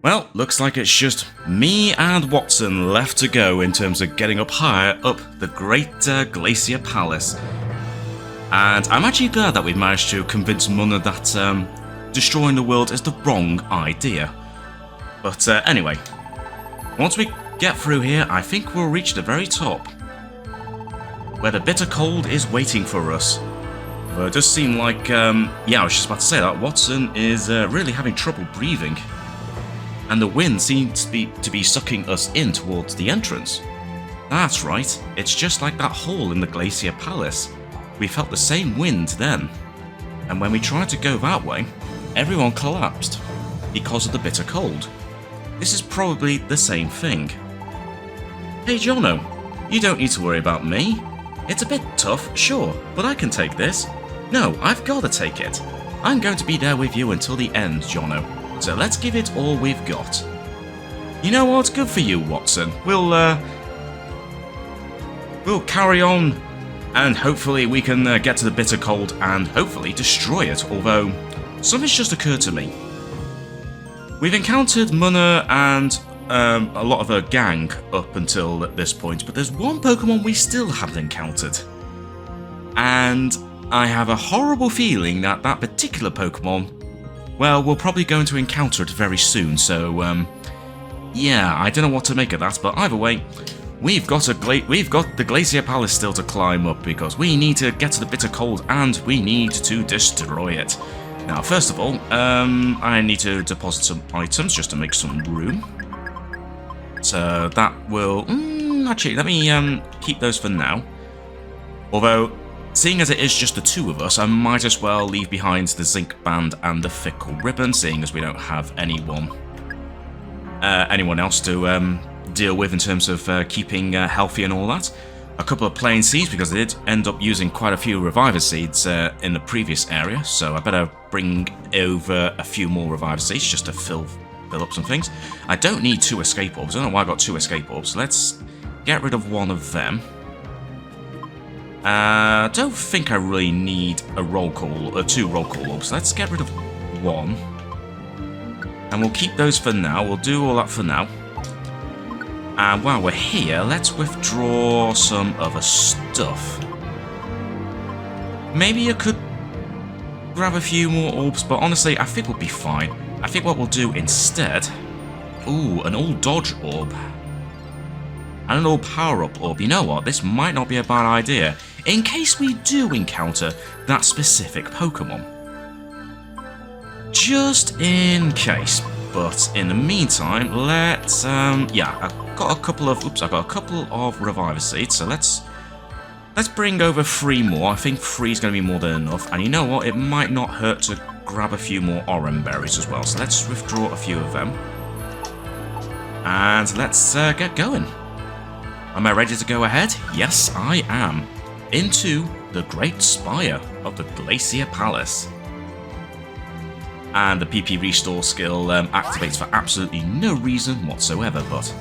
Well, looks like it's just me and Wottson left to go in terms of getting up higher up the great Glacier Palace. And I'm actually glad that we've managed to convince Munna that destroying the world is the wrong idea. But anyway, once we get through here, I think we'll reach the very top, where the Bittercold is waiting for us. It does seem like, yeah, I was just about to say that, Wottson is really having trouble breathing. And the wind seems to be sucking us in towards the entrance. That's right, it's just like that hole in the Glacier Palace. We felt the same wind then. And when we tried to go that way, everyone collapsed because of the bitter cold. This is probably the same thing. Hey Jono, you don't need to worry about me. It's a bit tough, sure, but I can take this. No, I've got to take it. I'm going to be there with you until the end, Jono. So let's give it all we've got. You know what? Good for you, Wottson. We'll carry on, and hopefully we can get to the bitter cold and hopefully destroy it. Although something's just occurred to me. We've encountered Munna and a lot of her gang up until this point, but there's one Pokemon we still haven't encountered, and I have a horrible feeling that that particular Pokemon, well, we're probably going to encounter it very soon, so, yeah, I don't know what to make of that, but either way, we've got the Glacier Palace still to climb up, because we need to get to the bitter cold, and we need to destroy it. Now, first of all, I need to deposit some items, just to make some room. So, that will, actually, let me, keep those for now. Although, seeing as it is just the two of us, I might as well leave behind the zinc band and the fickle ribbon, seeing as we don't have anyone else to deal with in terms of keeping healthy and all that. A couple of plain seeds, because I did end up using quite a few reviver seeds in the previous area, so I better bring over a few more reviver seeds just to fill up some things. I don't need 2 escape orbs. I don't know why I got 2 escape orbs. Let's get rid of one of them. I don't think I really need a roll call, or 2 roll call orbs. Let's get rid of 1. And we'll keep those for now. We'll do all that for now. And while we're here, let's withdraw some other stuff. Maybe I could grab a few more orbs, but honestly, I think we'll be fine. I think what we'll do instead... Ooh, an all dodge orb. And an all power-up orb. You know what? This might not be a bad idea, in case we do encounter that specific Pokemon. Just in case. But in the meantime, let's, yeah, I've got a couple of reviver seeds, so let's bring over 3 more. I think 3 is going to be more than enough. And you know what? It might not hurt to grab a few more Oran berries as well. So let's withdraw a few of them. And let's get going. Am I ready to go ahead? Yes, I am. Into the Great Spire of the Glacier Palace. And the PP Restore skill activates for absolutely no reason whatsoever, but...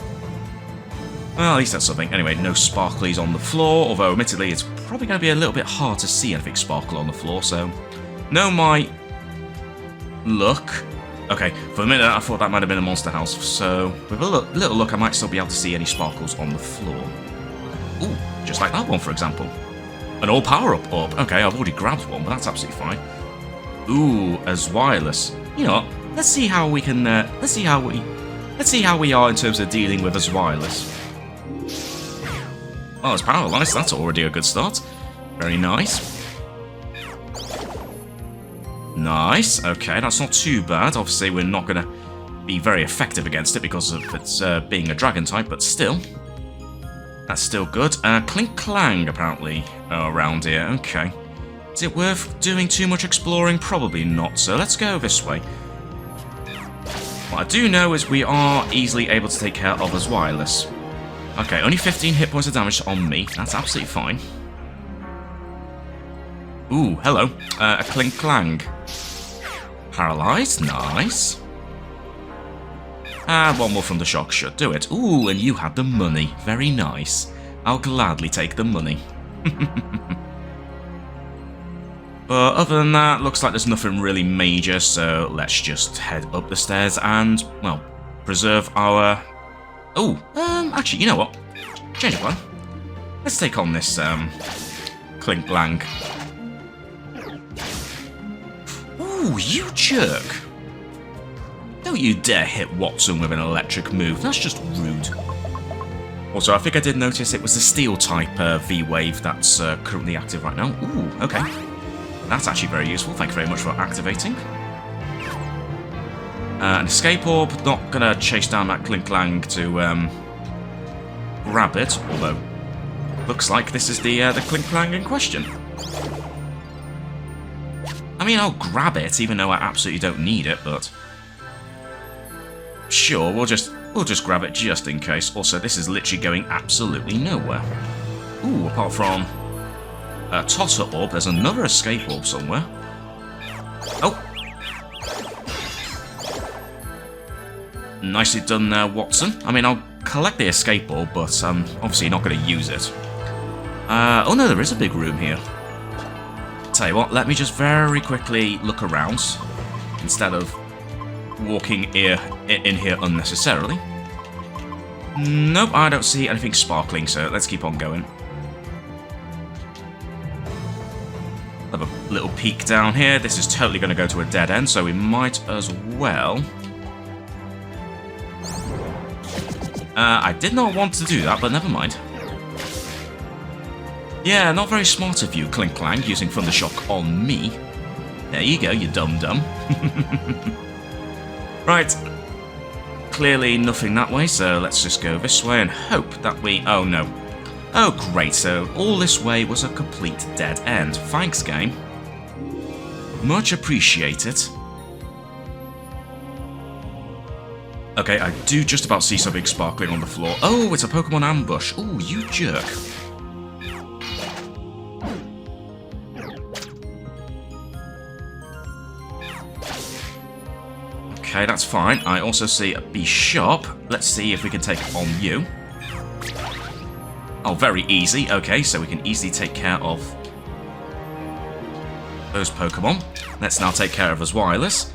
well, at least that's something. Anyway, no sparklies on the floor, although admittedly it's probably going to be a little bit hard to see anything sparkle on the floor, so... know my... luck. Okay, for a minute I thought that might have been a monster house, so with a little look I might still be able to see any sparkles on the floor. Ooh, just like that one for example. An all power-up orb. Okay, I've already grabbed one, but that's absolutely fine. Ooh, as wireless. You know what? Let's see how we can. Let's see how we are in terms of dealing with as wireless. Oh, it's paralyzed. That's already a good start. Very nice. Nice. Okay, that's not too bad. Obviously, we're not going to be very effective against it because of its being a dragon type, but still, that's still good. Clink Clang apparently around here. Okay. Is it worth doing too much exploring? Probably not, so let's go this way. What I do know is we are easily able to take care of as wireless. Okay, only 15 hit points of damage on me. That's absolutely fine. Ooh, hello. A Clink Clang. Paralyzed, nice. And one more from the shock should do it. Ooh, and you had the money. Very nice. I'll gladly take the money. But other than that, looks like there's nothing really major, so let's just head up the stairs and, well, preserve our... Oh, actually, you know what? Change of plan. Let's take on this, Clink Blang. Ooh, you jerk! Don't you dare hit Wottson with an electric move, that's just rude. Also, I think I did notice it was the Steel-type V-Wave that's currently active right now. Ooh, okay. That's actually very useful, thank you very much for activating. An Escape Orb, not gonna chase down that Clink Blang to grab it, although looks like this is the Clink Blang in question. I mean, I'll grab it, even though I absolutely don't need it, but... Sure, we'll just grab it just in case. Also, this is literally going absolutely nowhere. Ooh, apart from a Totter Orb, there's another Escape Orb somewhere. Oh! Nicely done there, Wottson. I mean, I'll collect the Escape Orb, but I'm obviously not going to use it. Oh no, there is a big room here. Tell you what, let me just very quickly look around, instead of walking in here unnecessarily. Nope, I don't see anything sparkling, so let's keep on going. Have a little peek down here. This is totally going to go to a dead end, so we might as well... I did not want to do that, but never mind. Yeah, not very smart of you, Clink Blang, using Thundershock on me. There you go, you dum-dum. Right. Clearly nothing that way, so let's just go this way and hope that we... Oh, no. Oh, great, so all this way was a complete dead end. Thanks, game. Much appreciated. Okay, I do just about see something sparkling on the floor. Oh, it's a Pokemon ambush. Oh, you jerk. Okay, that's fine. I also see a B-Sharp. Let's see if we can take on you. Oh, very easy. Okay, so we can easily take care of those Pokemon. Let's now take care of us wireless.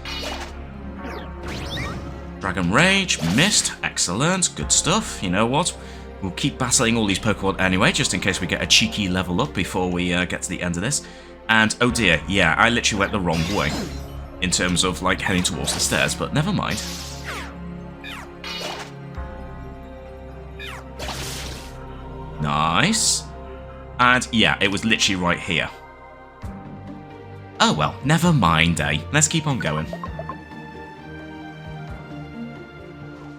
Dragon Rage, missed. Excellent, good stuff. You know what? We'll keep battling all these Pokemon anyway, just in case we get a cheeky level up before we get to the end of this. And, oh dear, yeah, I literally went the wrong way. In terms of, like, heading towards the stairs, but never mind. Nice. And, yeah, it was literally right here. Oh, well, never mind, eh? Let's keep on going.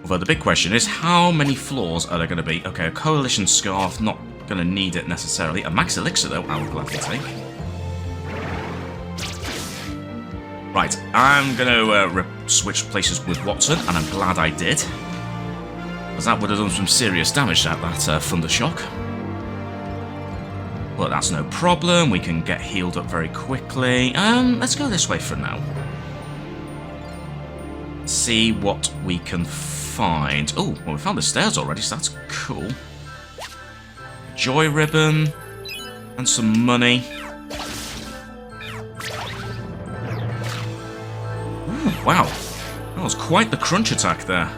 Although the big question is, how many floors are there going to be? Okay, a Coalition Scarf, not going to need it necessarily. A Max Elixir, though, I will gladly take. Right, I'm going to switch places with Wottson, and I'm glad I did. Because that would have done some serious damage at that Thundershock. But that's no problem, we can get healed up very quickly. Let's go this way for now. See what we can find. Oh, well, we found the stairs already, so that's cool. Joy Ribbon, and some money. Ooh, wow, that was quite the crunch attack there.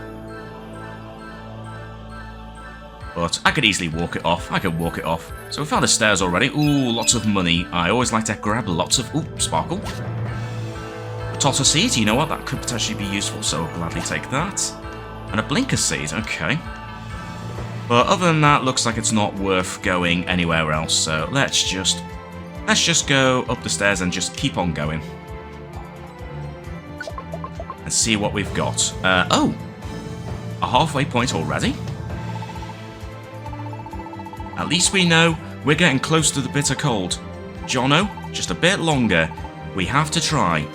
But I could easily walk it off. I could walk it off. So we found the stairs already. Ooh, lots of money. I always like to grab lots of... Ooh, sparkle. A Totter Seed, you know what? That could potentially be useful, so I'll gladly take that. And a Blinker Seed, okay. But other than that, looks like it's not worth going anywhere else, so let's just go up the stairs and just keep on going. And see what we've got. Oh! A halfway point already? At least we know we're getting close to the Bittercold. Jono, just a bit longer. We have to try.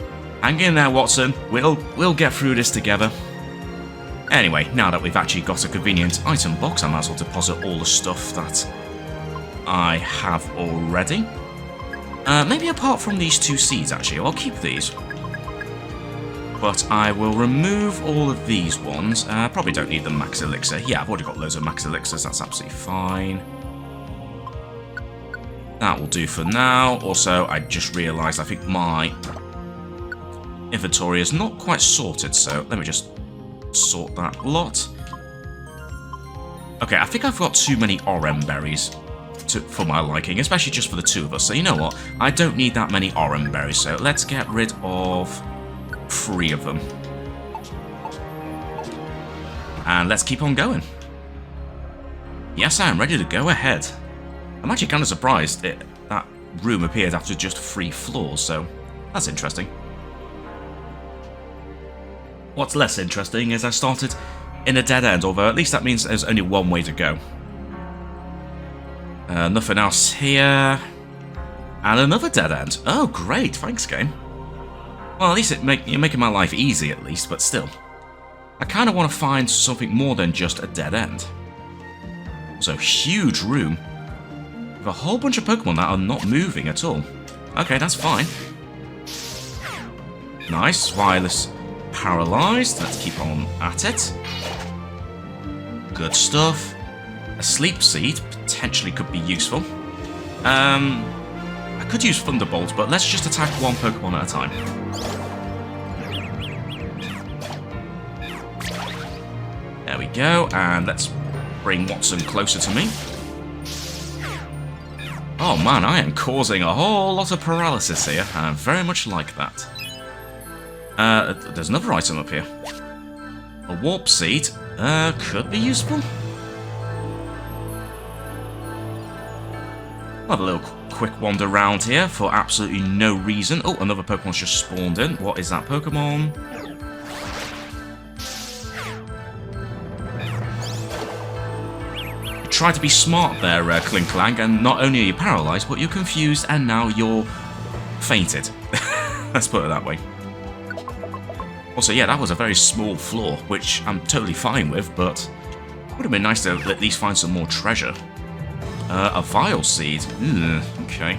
Hang in there, Wottson. We'll get through this together. Anyway, now that we've actually got a convenient item box, I might as well deposit all the stuff that I have already. Maybe apart from these 2 seeds, actually. I'll keep these. But I will remove all of these ones. Probably don't need the Max Elixir. Yeah, I've already got loads of Max Elixirs. That's absolutely fine. That will do for now. Also, I just realised I think my inventory is not quite sorted, so let me just sort that lot. Okay, I think I've got too many Orem berries for my liking, especially just for the two of us. So you know what? I don't need that many Orem berries, so let's get rid of 3 of them. And let's keep on going. Yes, I am ready to go ahead. I'm actually kind of surprised that room appeared after just 3 floors, so that's interesting. What's less interesting is I started in a dead end, although at least that means there's only one way to go. Nothing else here. And another dead end. Oh, great. Thanks, game. Well, at least you're making my life easy, at least, but still. I kind of want to find something more than just a dead end. So, huge room with a whole bunch of Pokemon that are not moving at all. Okay, that's fine. Nice. Wireless paralyzed. Let's keep on at it. Good stuff. A sleep seed potentially could be useful. I could use Thunderbolt, but let's just attack one Pokemon at a time. There we go, and let's bring Wottson closer to me. Oh man, I am causing a whole lot of paralysis here, and I very much like that. There's another item up here. A Warp Seed. Could be useful. I'll have a little quick wander around here for absolutely no reason. Oh, another Pokemon's just spawned in. What is that Pokemon? You try to be smart there, Klinklang, and not only are you paralysed, but you're confused and now you're fainted. Let's put it that way. Also, yeah, that was a very small floor, which I'm totally fine with, but it would have been nice to at least find some more treasure. A Vile Seed. Okay.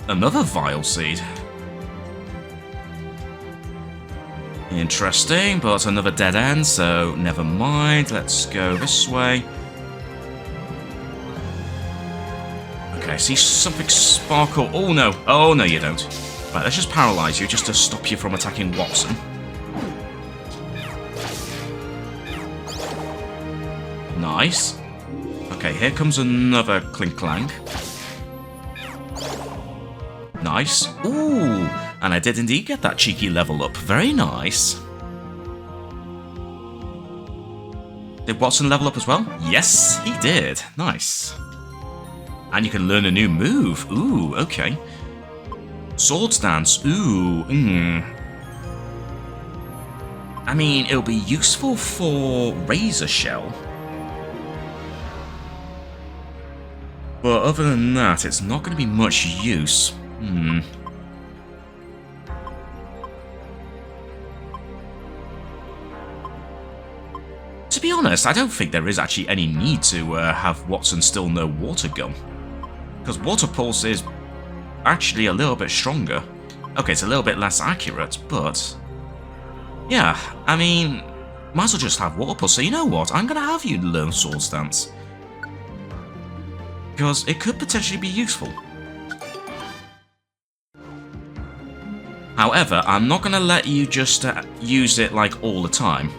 Another Vile Seed. Interesting, but another dead end, so never mind. Let's go this way. Okay, I see something sparkle. Oh no. Oh no, you don't. Right, let's just paralyze you just to stop you from attacking Wottson. Nice. Okay, here comes another Klinklang. Nice. Ooh, and I did indeed get that cheeky level up. Very nice. Did Wottson level up as well? Yes, he did. Nice. And you can learn a new move. Ooh, okay. Swords Dance. Ooh, I mean, it'll be useful for Razor Shell. But other than that, it's not going to be much use. To be honest, I don't think there is actually any need to have Wottson still know Water Gun. Because Water Pulse is actually a little bit stronger. Okay, it's a little bit less accurate, but... yeah, I mean, might as well just have Water Pulse. So you know what? I'm going to have you learn Swords Dance. Because it could potentially be useful. However, I'm not going to let you just use it like all the time.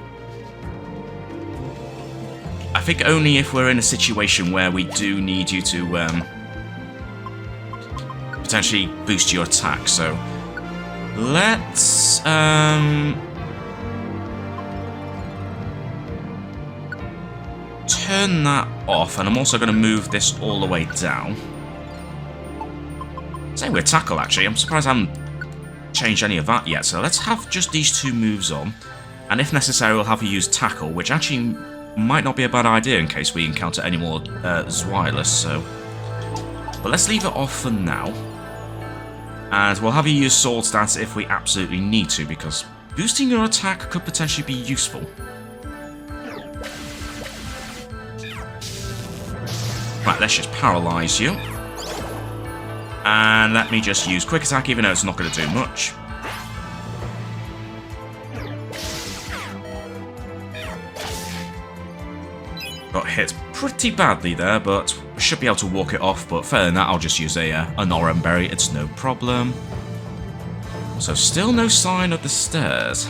I think only if we're in a situation where we do need you to potentially boost your attack. So let's turn that off, and I'm also going to move this all the way down. Same with Tackle, actually. I'm surprised I haven't changed any of that yet. So let's have just these 2 moves on, and if necessary, we'll have you use Tackle, which actually might not be a bad idea in case we encounter any more Zweilous. So, but let's leave it off for now, and we'll have you use Swords Dance if we absolutely need to, because boosting your attack could potentially be useful. Right, let's just paralyze you. And let me just use Quick Attack, even though it's not going to do much. Got hit pretty badly there, but should be able to walk it off. But failing that, I'll just use an Orem Berry. It's no problem. So still no sign of the stairs.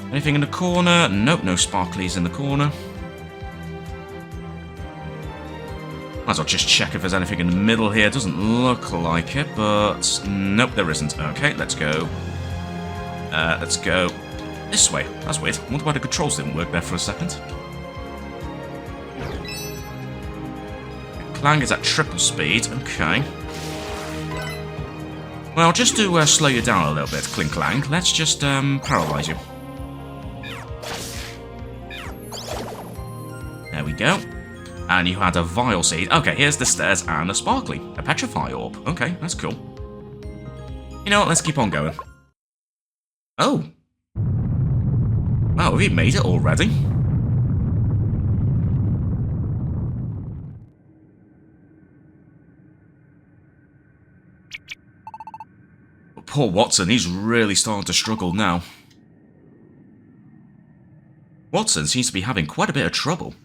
Anything in the corner? Nope, no sparklies in the corner. Might as well just check if there's anything in the middle here. Doesn't look like it, but nope, there isn't. Okay, let's go. Let's go this way. That's weird. I wonder why the controls didn't work there for a second. Clang is at triple speed. Okay. Well, just to slow you down a little bit, Clink Clang, let's just paralyze you. There we go. And you had a Vile Seed. Okay, here's the stairs and a Sparkly. A Petrify Orb. Okay, that's cool. You know what, let's keep on going. Oh. Wow, have you made it already? Poor Wottson, he's really starting to struggle now. Wottson seems to be having quite a bit of trouble.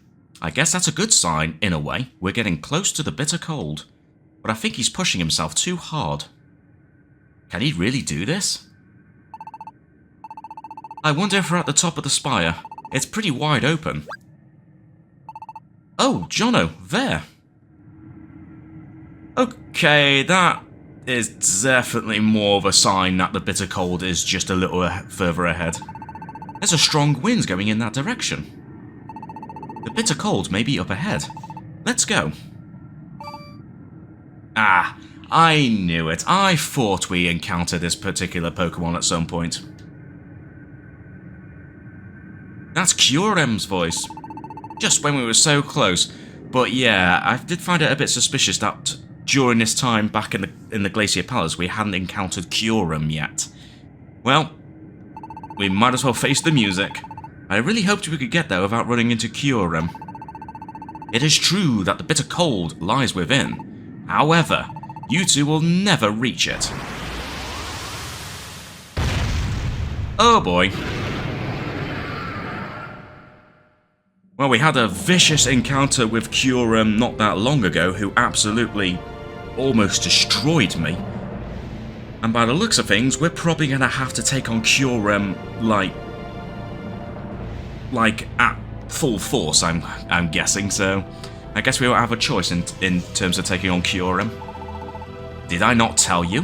I guess that's a good sign, in a way. We're getting close to the Bittercold. But I think he's pushing himself too hard. Can he really do this? I wonder if we're at the top of the spire. It's pretty wide open. Oh, Jono, there. Okay, that is definitely more of a sign that the Bittercold is just a little further ahead. There's a strong wind going in that direction. The Bittercold may be up ahead. Let's go. Ah, I knew it. I thought we encountered this particular Pokemon at some point. That's Kyurem's voice. Just when we were so close. But yeah, I did find it a bit suspicious that during this time back in the Glacier Palace we hadn't encountered Kyurem yet. Well, we might as well face the music. I really hoped we could get there without running into Kyurem. It is true that the Bittercold lies within. However, you two will never reach it. Oh boy. Well, we had a vicious encounter with Kyurem not that long ago, who absolutely almost destroyed me. And by the looks of things, we're probably going to have to take on Kyurem, like at full force, I'm guessing, so I guess we won't have a choice in terms of taking on Kyurem. Did I not tell you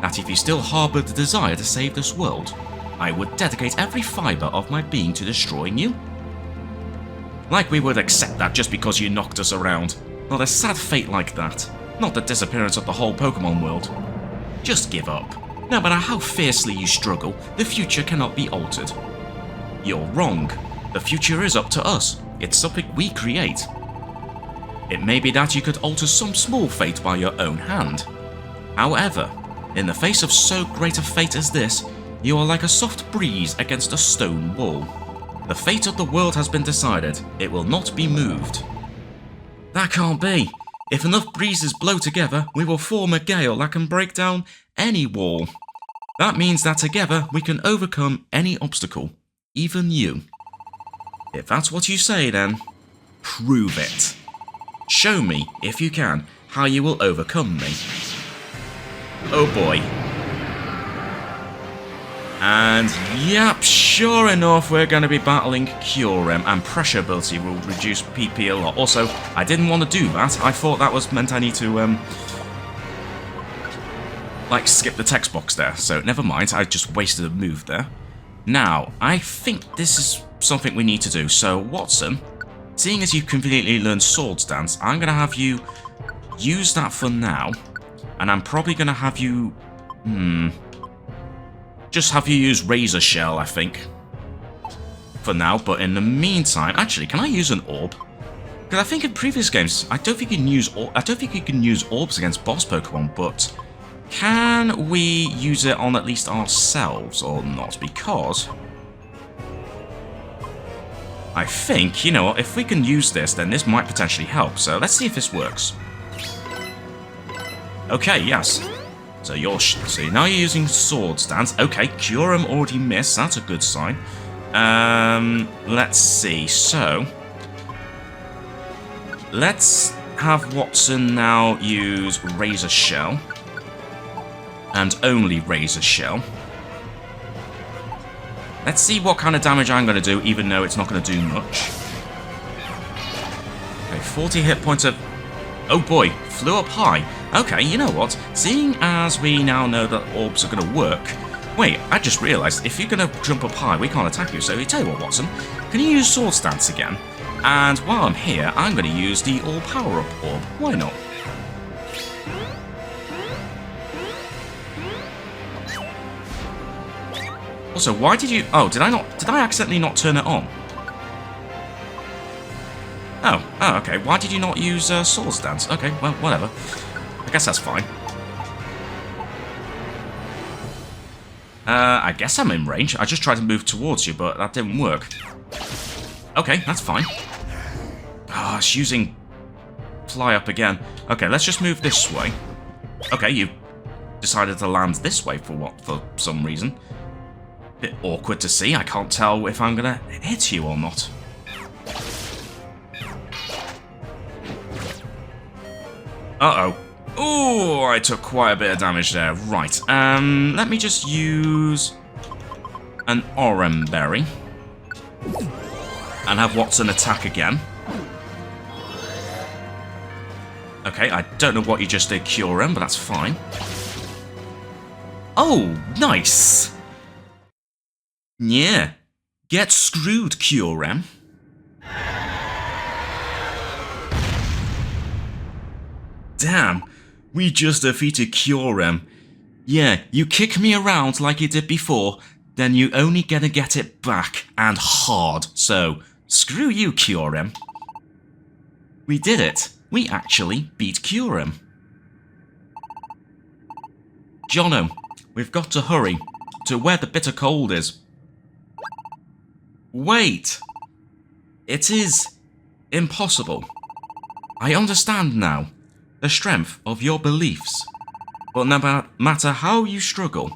that if you still harbour the desire to save this world, I would dedicate every fibre of my being to destroying you? Like we would accept that just because you knocked us around. Not a sad fate like that. Not the disappearance of the whole Pokemon world. Just give up. No matter how fiercely you struggle, the future cannot be altered. You're wrong. The future is up to us. It's something we create. It may be that you could alter some small fate by your own hand. However, in the face of so great a fate as this, you are like a soft breeze against a stone wall. The fate of the world has been decided. It will not be moved. That can't be. If enough breezes blow together, we will form a gale that can break down any wall. That means that together we can overcome any obstacle, even you. If that's what you say, then prove it. Show me, if you can, how you will overcome me. Oh boy. And yep, sure enough, we're going to be battling Kyurem, and pressure ability will reduce PP a lot. Also, I didn't want to do that. I thought that was meant I need to, skip the text box there. So, never mind. I just wasted a move there. Now, I think this is something we need to do. So, Wottson, seeing as you've conveniently learned Sword Dance, I'm going to have you use that for now. And I'm probably going to have you... just have you use Razor Shell, I think. For now, but in the meantime... Actually, can I use an orb? Because I think in previous games, I don't think you can use orbs against boss Pokemon, but... Can we use it on at least ourselves or not? Because... I think, you know what, if we can use this, then this might potentially help. So let's see if this works. Okay, yes. So now you're using Sword Stance. Okay, Kyurem already missed. That's a good sign. Let's see. So let's have Wottson now use Razor Shell. and only Razor Shell. Let's see what kind of damage I'm going to do, even though it's not going to do much. Okay, 40 hit points of... Oh boy, flew up high. Okay, you know what? Seeing as we now know that orbs are going to work... Wait, I just realised, if you're going to jump up high, we can't attack you. So, you tell you what, Wottson, can you use Sword Stance again? And while I'm here, I'm going to use the All Power Up Orb. Why not? Also, why did you... Oh, did I accidentally not turn it on? Oh, okay. Why did you not use Sword Stance? Okay, well, whatever. I guess that's fine. I guess I'm in range. I just tried to move towards you, but that didn't work. Okay, that's fine. Ah, it's using fly up again. Okay, let's just move this way. Okay, you decided to land this way for some reason. Bit awkward to see. I can't tell if I'm gonna hit you or not. Uh-oh. Oh, I took quite a bit of damage there. Right, let me just use an Kyurem berry and have Wottson attack again. Okay, I don't know what you just did, Kyurem, but that's fine. Oh, nice! Yeah, get screwed, Kyurem. Damn, we just defeated Kyurem. Yeah, you kick me around like you did before, then you only gonna get it back, and hard. So, screw you, Kyurem. We did it. We actually beat Kyurem. Jono, we've got to hurry to where the Bittercold is. Wait! It is impossible. I understand now the strength of your beliefs, but no matter how you struggle,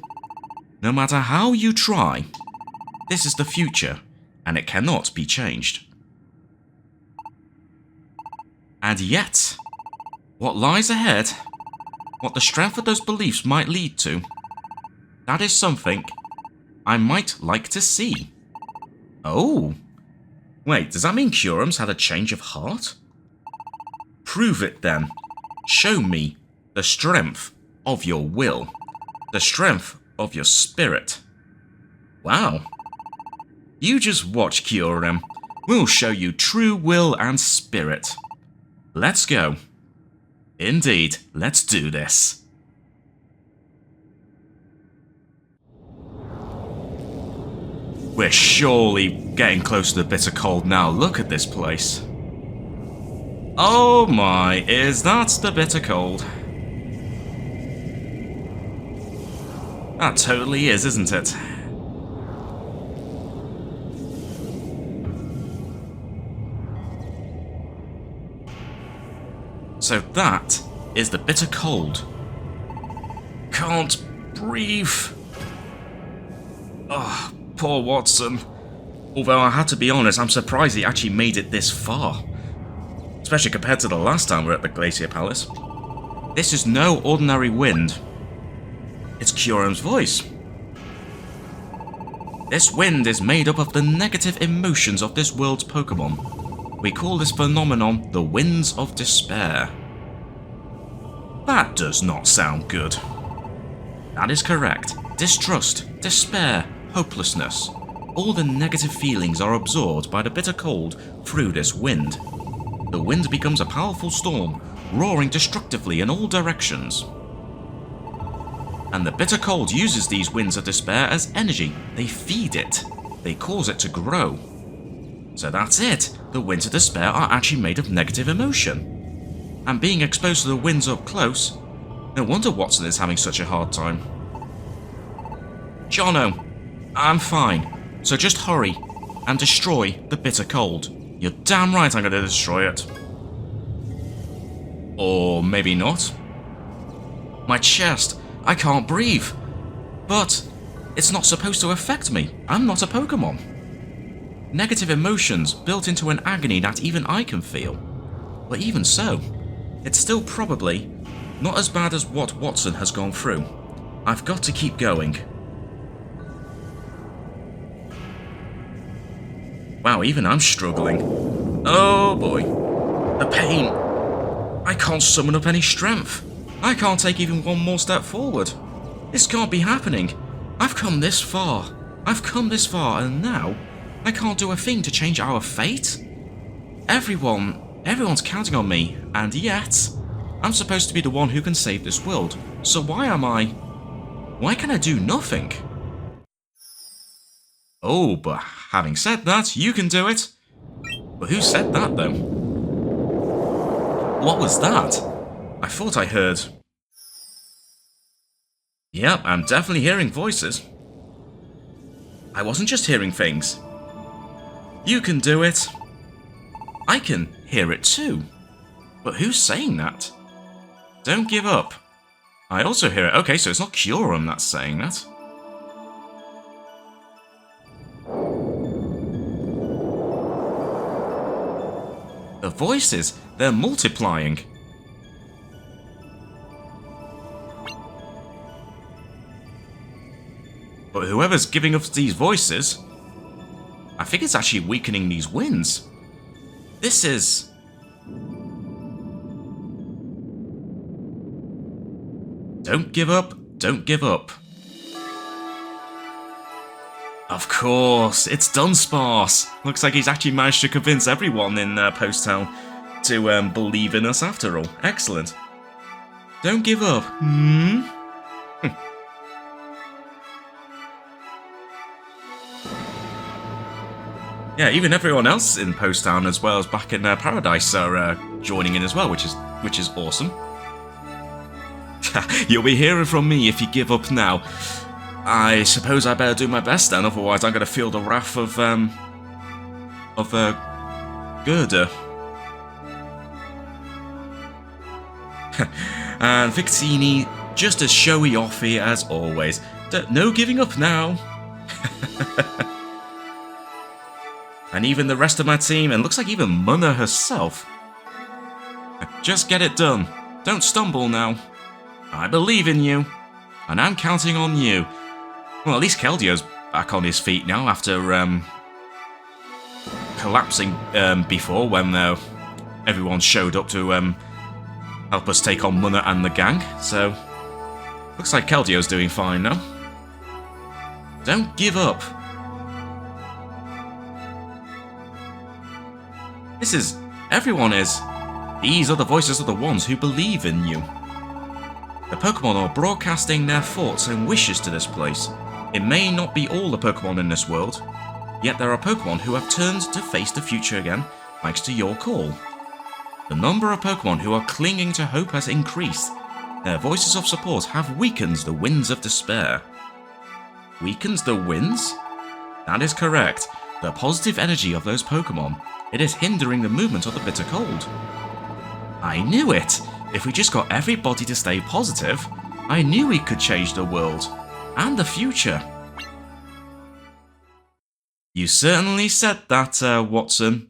no matter how you try, this is the future, and it cannot be changed. And yet, what lies ahead, what the strength of those beliefs might lead to, that is something I might like to see. Oh. Wait, does that mean Kyurem's had a change of heart? Prove it then. Show me the strength of your will. The strength of your spirit. Wow. You just watch, Kyurem. We'll show you true will and spirit. Let's go. Indeed, let's do this. We're surely getting close to the Bittercold now. Look at this place. Oh my, is that the Bittercold? That totally is, isn't it? So that is the Bittercold. Can't breathe. Oh, poor Wottson. Although I had to be honest, I'm surprised he actually made it this far. Especially compared to the last time we were at the Glacier Palace. This is no ordinary wind. It's Kyurem's voice. This wind is made up of the negative emotions of this world's Pokémon. We call this phenomenon the Winds of Despair. That does not sound good. That is correct. Distrust, despair, hopelessness. All the negative feelings are absorbed by the Bittercold through this wind. The wind becomes a powerful storm, roaring destructively in all directions. And the Bittercold uses these winds of despair as energy. They feed it. They cause it to grow. So that's it. The winds of despair are actually made of negative emotion. And being exposed to the winds up close, no wonder Wottson is having such a hard time. Jono, I'm fine. So just hurry and destroy the Bittercold. You're damn right I'm going to destroy it. Or maybe not. My chest. I can't breathe. But it's not supposed to affect me. I'm not a Pokémon. Negative emotions built into an agony that even I can feel. But even so, it's still probably not as bad as what Wottson has gone through. I've got to keep going. Wow, even I'm struggling. Oh boy. The pain. I can't summon up any strength. I can't take even one more step forward. This can't be happening. I've come this far. And now I can't do a thing to change our fate? Everyone's counting on me, and yet I'm supposed to be the one who can save this world. So why can I do nothing? Oh, but having said that, you can do it. But who said that, though? What was that? I thought I heard... Yep, I'm definitely hearing voices. I wasn't just hearing things. You can do it. I can hear it too. But who's saying that? Don't give up. I also hear it. Okay, so it's not Kyurem that's saying that. The voices, they're multiplying. But whoever's giving us these voices, I think it's actually weakening these winds. This is... Don't give up, don't give up. Of course, it's Dunsparce. Looks like he's actually managed to convince everyone in Post Town to believe in us after all. Excellent. Don't give up. Yeah, even everyone else in Post Town as well as back in Paradise are joining in as well, which is awesome. You'll be hearing from me if you give up now. I suppose I better do my best then, otherwise I'm going to feel the wrath of Gerda. And Victini, just as showy-offy as always. No giving up now. And even the rest of my team, and looks like even Munna herself. Just get it done. Don't stumble now. I believe in you. And I'm counting on you. Well, at least Keldio's back on his feet now after collapsing before when everyone showed up to help us take on Munna and the gang. So, looks like Keldio's doing fine now. Don't give up. Everyone is. These are the voices of the ones who believe in you. The Pokémon are broadcasting their thoughts and wishes to this place. It may not be all the Pokémon in this world, yet there are Pokémon who have turned to face the future again, thanks to your call. The number of Pokémon who are clinging to hope has increased. Their voices of support have weakened the winds of despair. Weakens the winds? That is correct. The positive energy of those Pokémon. It is hindering the movement of the Bittercold. I knew it! If we just got everybody to stay positive, I knew we could change the world. And the future. You certainly said that, Wottson.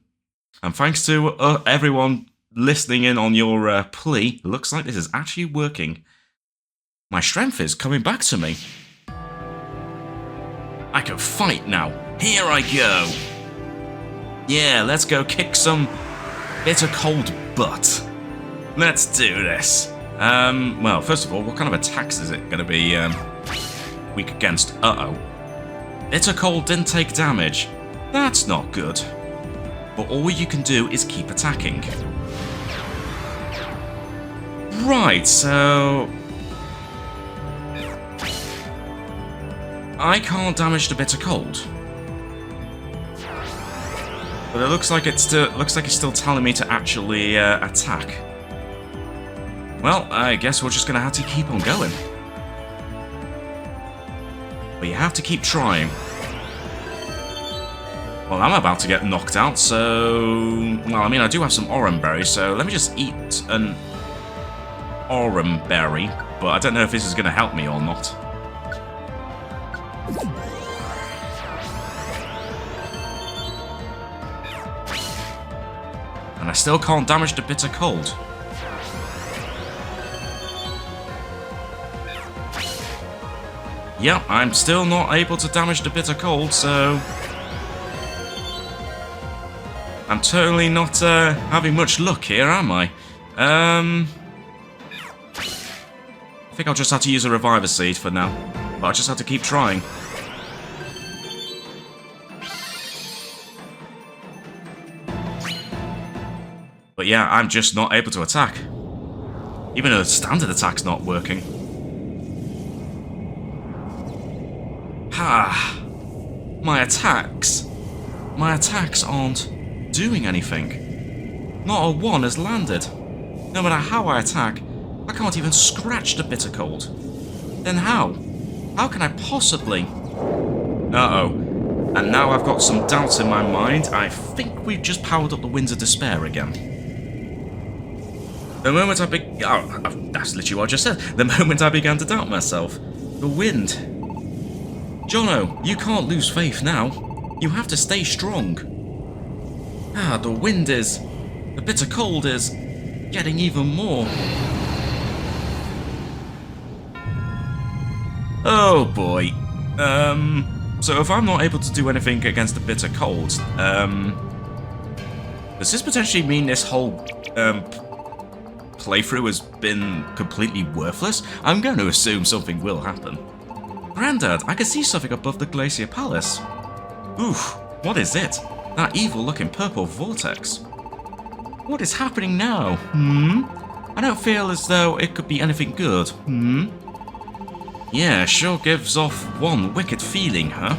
And thanks to everyone listening in on your plea, looks like this is actually working. My strength is coming back to me. I can fight now. Here I go. Yeah, let's go kick some Bittercold butt. Let's do this. Well, first of all, what kind of attacks is it going to be weak against? Uh-oh. Bittercold didn't take damage. That's not good. But all you can do is keep attacking. Right, so... I can't damage the Bittercold. But it looks like it's still telling me to actually attack. Well, I guess we're just gonna have to keep on going. But you have to keep trying. Well, I'm about to get knocked out, so... Well, I mean, I do have some Oran berries, so let me just eat an Oran berry. But I don't know if this is gonna help me or not. And I still can't damage the Bittercold. Yep, I'm still not able to damage the Bittercold, so... I'm totally not having much luck here, am I? I think I'll just have to use a Reviver Seed for now. But I'll just have to keep trying. But yeah, I'm just not able to attack. Even though the standard attack's not working. Ah, my attacks aren't doing anything. Not a one has landed. No matter how I attack, I can't even scratch the Bittercold. Then how? How can I possibly? Uh-oh. And now I've got some doubts in my mind. I think we've just powered up the Winds of Despair again. The moment that's literally what I just said. The moment I began to doubt myself. The wind. Jono, you can't lose faith now. You have to stay strong. The wind is... The Bittercold is... getting even more. Oh boy. So if I'm not able to do anything against the Bittercold, does this potentially mean this whole, playthrough has been completely worthless? I'm going to assume something will happen. Grandad, I can see something above the Glacier Palace. Oof, what is it? That evil-looking purple vortex. What is happening now? I don't feel as though it could be anything good. Yeah, sure gives off one wicked feeling, huh?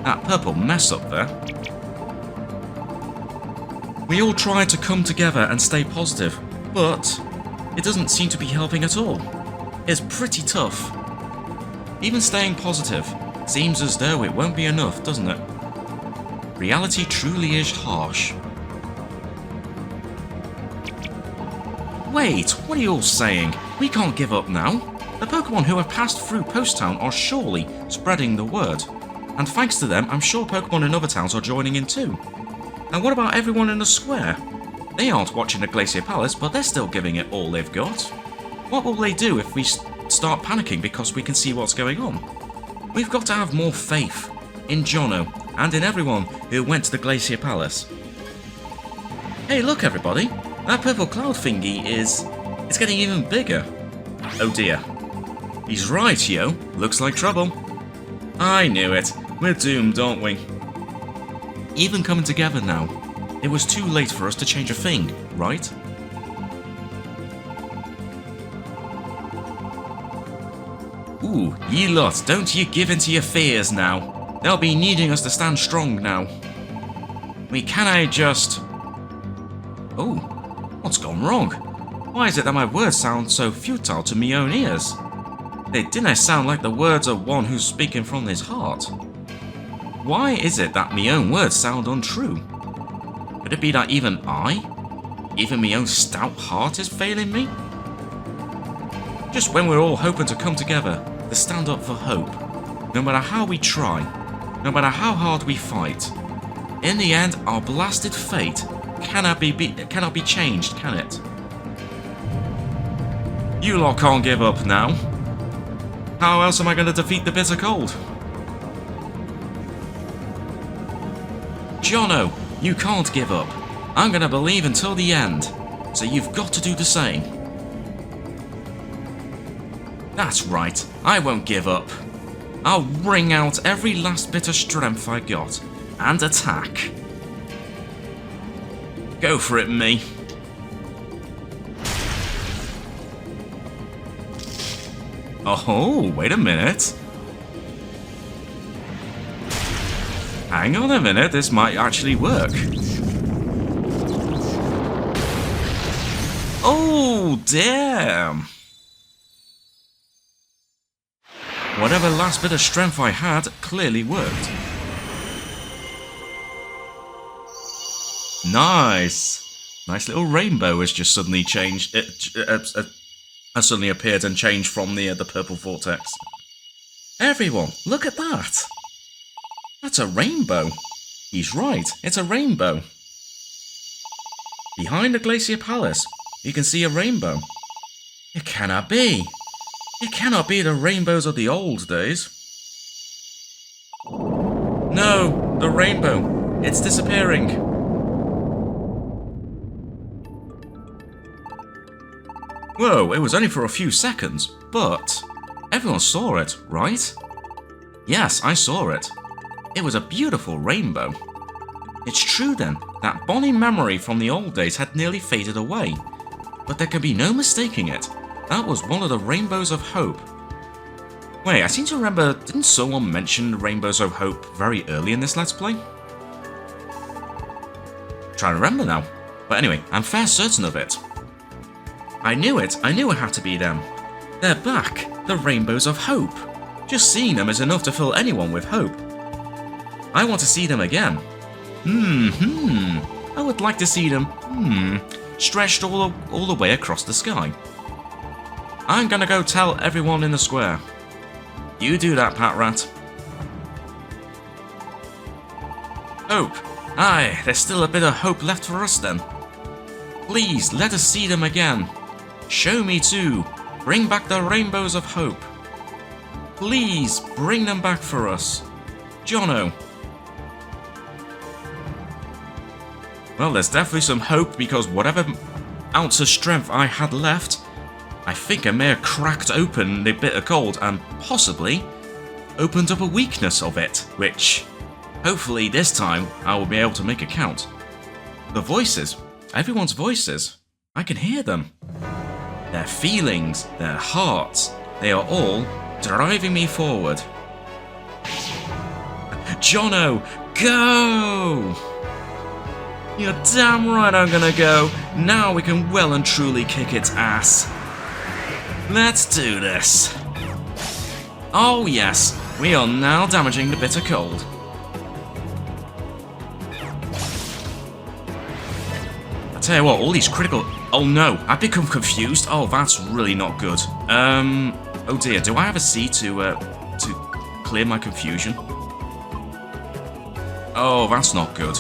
That purple mess up there. We all try to come together and stay positive, but it doesn't seem to be helping at all. It's pretty tough. Even staying positive seems as though it won't be enough, doesn't it? Reality truly is harsh. Wait, what are you all saying? We can't give up now. The Pokémon who have passed through Post Town are surely spreading the word. And thanks to them, I'm sure Pokémon in other towns are joining in too. And what about everyone in the square? They aren't watching the Glacier Palace, but they're still giving it all they've got. What will they do if we start panicking because we can see what's going on? We've got to have more faith in Jono and in everyone who went to the Glacier Palace. Hey, look everybody! That purple cloud thingy it's getting even bigger. Oh dear. He's right, yo. Looks like trouble. I knew it. We're doomed, aren't we? Even coming together now, it was too late for us to change a thing, right? Ooh, ye lot, don't you give in to your fears now. They'll be needing us to stand strong now. Can I just... Oh, what's gone wrong? Why is it that my words sound so futile to me own ears? They didn't sound like the words of one who's speaking from his heart. Why is it that me own words sound untrue? Could it be that even me own stout heart is failing me? Just when we're all hoping to come together, to stand up for hope, no matter how we try, no matter how hard we fight, in the end, our blasted fate cannot be changed, can it? You lot can't give up now. How else am I going to defeat the Bittercold? Jono, you can't give up. I'm going to believe until the end, so you've got to do the same. That's right, I won't give up. I'll wring out every last bit of strength I got, and attack. Go for it, me. Oh, wait a minute. Hang on a minute, this might actually work. Oh, damn. Whatever last bit of strength I had clearly worked. Nice. Nice little rainbow has just suddenly changed. Has suddenly appeared and changed from the purple vortex. Everyone, look at that. That's a rainbow. He's right, it's a rainbow. Behind the Glacier Palace, you can see a rainbow. It cannot be. It cannot be the rainbows of the old days. No, the rainbow. It's disappearing. Whoa, it was only for a few seconds, but everyone saw it, right? Yes, I saw it. It was a beautiful rainbow. It's true then, that bonny memory from the old days had nearly faded away. But there can be no mistaking it. That was one of the Rainbows of Hope. Wait, I seem to remember, didn't someone mention Rainbows of Hope very early in this Let's Play? Trying to remember now. But anyway, I'm fair certain of it. I knew it had to be them. They're back, the Rainbows of Hope. Just seeing them is enough to fill anyone with hope. I want to see them again. I would like to see them, stretched all the way across the sky. I'm gonna go tell everyone in the square. You do that, Pat Rat. Hope. Aye, there's still a bit of hope left for us then. Please, let us see them again. Show me too. Bring back the Rainbows of Hope. Please, bring them back for us. Jono. Well, there's definitely some hope because whatever ounce of strength I had left, I think I may have cracked open the Bittercold and possibly opened up a weakness of it, which hopefully this time I will be able to make it count. The voices, everyone's voices, I can hear them. Their feelings, their hearts, they are all driving me forward. Jono, go! You're damn right I'm gonna go. Now we can well and truly kick its ass. Let's do this. Oh yes, we are now damaging the Bittercold. I tell you what, all these critical... Oh no, I've become confused. Oh, that's really not good. Oh dear, do I have a seed to clear my confusion? Oh, that's not good.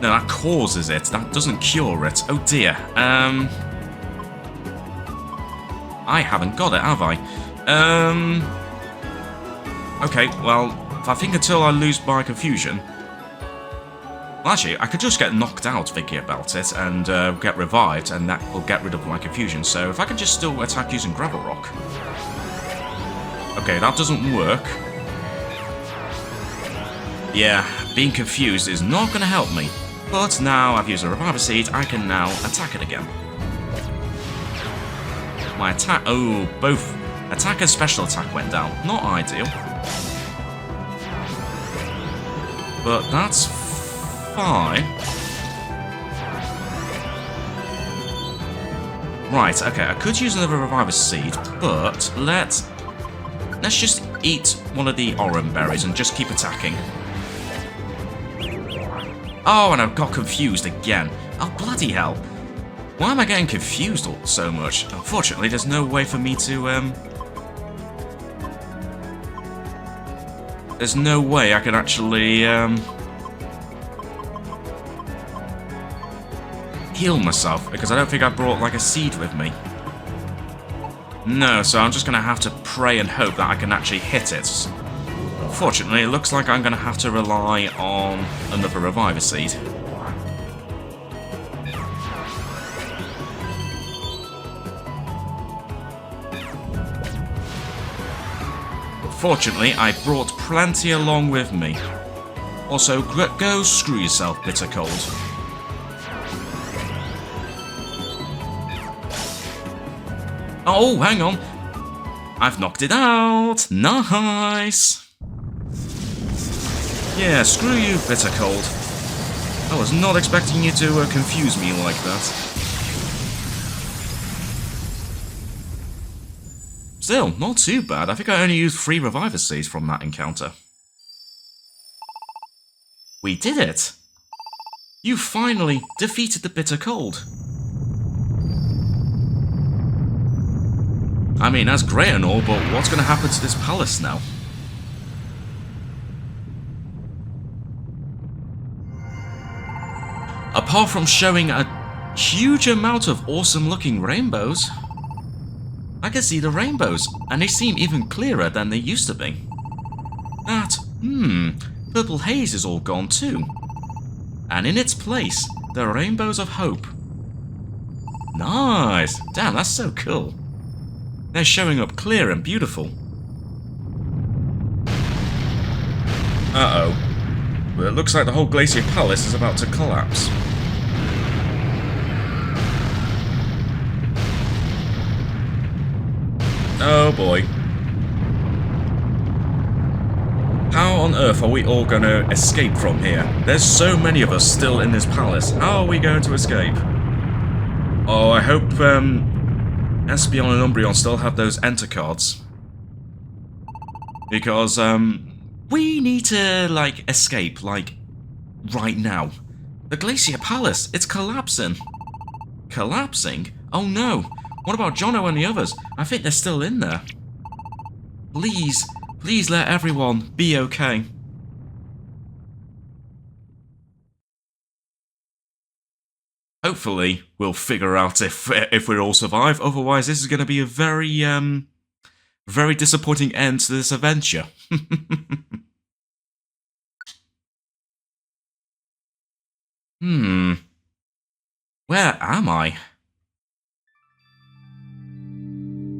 No, that causes it. That doesn't cure it. Oh dear. I haven't got it, have I? Okay, well, I think until I lose my confusion... Well, actually, I could just get knocked out thinking about it and get revived, and that will get rid of my confusion. So if I can just still attack using Gravel Rock... Okay, that doesn't work. Yeah, being confused is not going to help me. But now I've used a Reviver Seed, I can now attack it again. My attack... Oh, both attack and special attack went down. Not ideal. But that's fine. Right, okay, I could use another Reviver Seed, but let's just eat one of the Oran Berries and just keep attacking. Oh, and I got confused again. Oh, bloody hell. Why am I getting confused so much? Unfortunately, there's no way for me to, There's no way I can actually, heal myself, because I don't think I brought, like, a seed with me. No, so I'm just gonna have to pray and hope that I can actually hit it. Unfortunately, it looks like I'm going to have to rely on another Reviver Seed. Fortunately, I brought plenty along with me. Also, go screw yourself, Bittercold. Oh, hang on. I've knocked it out. Nice. Yeah, screw you, Bittercold. I was not expecting you to confuse me like that. Still, not too bad. I think I only used 3 Reviver Seeds from that encounter. We did it! You finally defeated the Bittercold. I mean, that's great and all, but what's going to happen to this palace now? Apart from showing a huge amount of awesome looking rainbows, I can see the rainbows, and they seem even clearer than they used to be. That, purple haze is all gone too. And in its place, the rainbows of hope. Nice! Damn, that's so cool. They're showing up clear and beautiful. Uh-oh. Well, it looks like the whole Glacier Palace is about to collapse. Oh boy. How on earth are we all going to escape from here? There's so many of us still in this palace. How are we going to escape? Oh, I hope Espion and Umbreon still have those enter cards. Because, we need to, like, escape, like, right now. The Glacier Palace, it's collapsing. Collapsing? Oh no. What about Jono and the others? I think they're still in there. Please, please let everyone be okay. Hopefully, we'll figure out if we all survive. Otherwise, this is going to be a very, very disappointing end to this adventure. Where am I?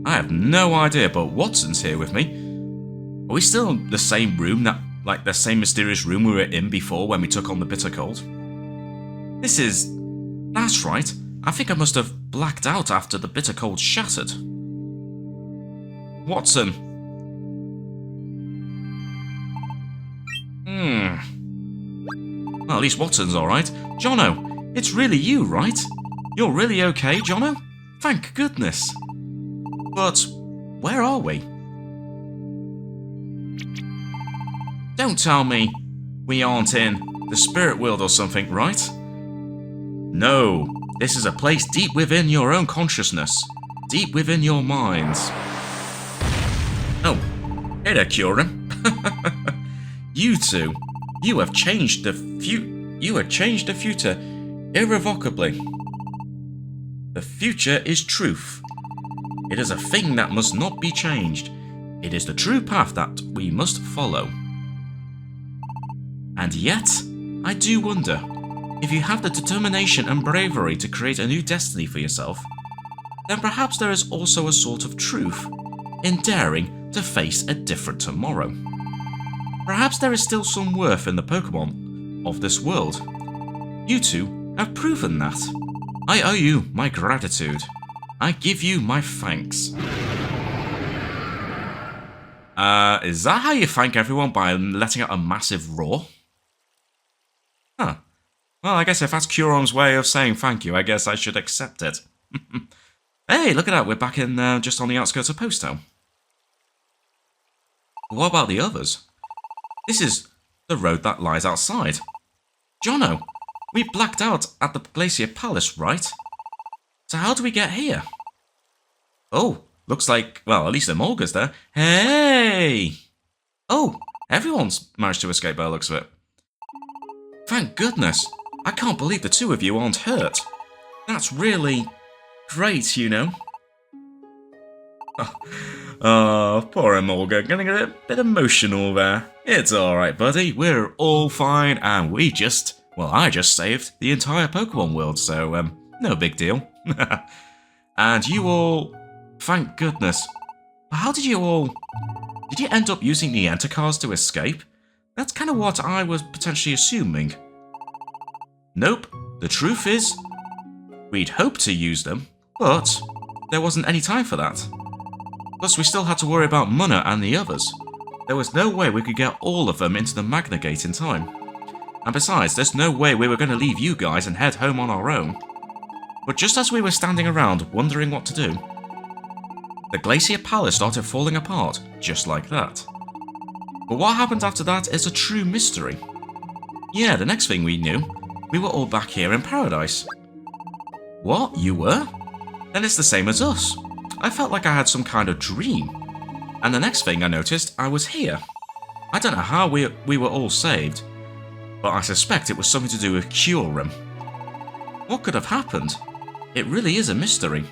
I have no idea, but Wattson's here with me. Are we still in the same room, like the same mysterious room we were in before when we took on the Bittercold? That's right. I think I must have blacked out after the Bittercold shattered. Wottson. Well, at least Wattson's alright. Jono, it's really you, right? You're really okay, Jono? Thank goodness. But where are we? Don't tell me we aren't in the spirit world or something, right? No, this is a place deep within your own consciousness, deep within your minds. Oh, hey there, Kyurem. You two, you have changed the future irrevocably. The future is truth. It is a thing that must not be changed. It is the true path that we must follow. And yet, I do wonder, if you have the determination and bravery to create a new destiny for yourself, then perhaps there is also a sort of truth in daring to face a different tomorrow. Perhaps there is still some worth in the Pokémon of this world. You two have proven that. I owe you my gratitude. I give you my thanks. Is that how you thank everyone, by letting out a massive roar? Huh. Well, I guess if that's Kyurem's way of saying thank you, I guess I should accept it. Hey, look at that, we're back in just on the outskirts of Post Town. What about the others? This is the road that lies outside. Jono, we blacked out at the Glacier Palace, right? So how do we get here? Oh, looks like, well, at least Emolga's there. Hey! Oh, everyone's managed to escape by the looks of it. Thank goodness. I can't believe the two of you aren't hurt. That's really great, you know. Oh, poor Emolga, getting a bit emotional there. It's alright, buddy. We're all fine, and I just saved the entire Pokemon world, so, no big deal. And you all, thank goodness. How did you end up using the enter cards to escape? That's kind of what I was potentially assuming. Nope, the truth is, we'd hoped to use them, but there wasn't any time for that. Plus, we still had to worry about Munna and the others. There was no way we could get all of them into the Magna Gate in time. And besides, there's no way we were going to leave you guys and head home on our own. But just as we were standing around wondering what to do, the Glacier Palace started falling apart, just like that. But what happened after that is a true mystery. Yeah, the next thing we knew, we were all back here in paradise. What? You were? Then it's the same as us. I felt like I had some kind of dream. And the next thing I noticed, I was here. I don't know how we were all saved, but I suspect it was something to do with Kyurem. What could have happened? It really is a mystery.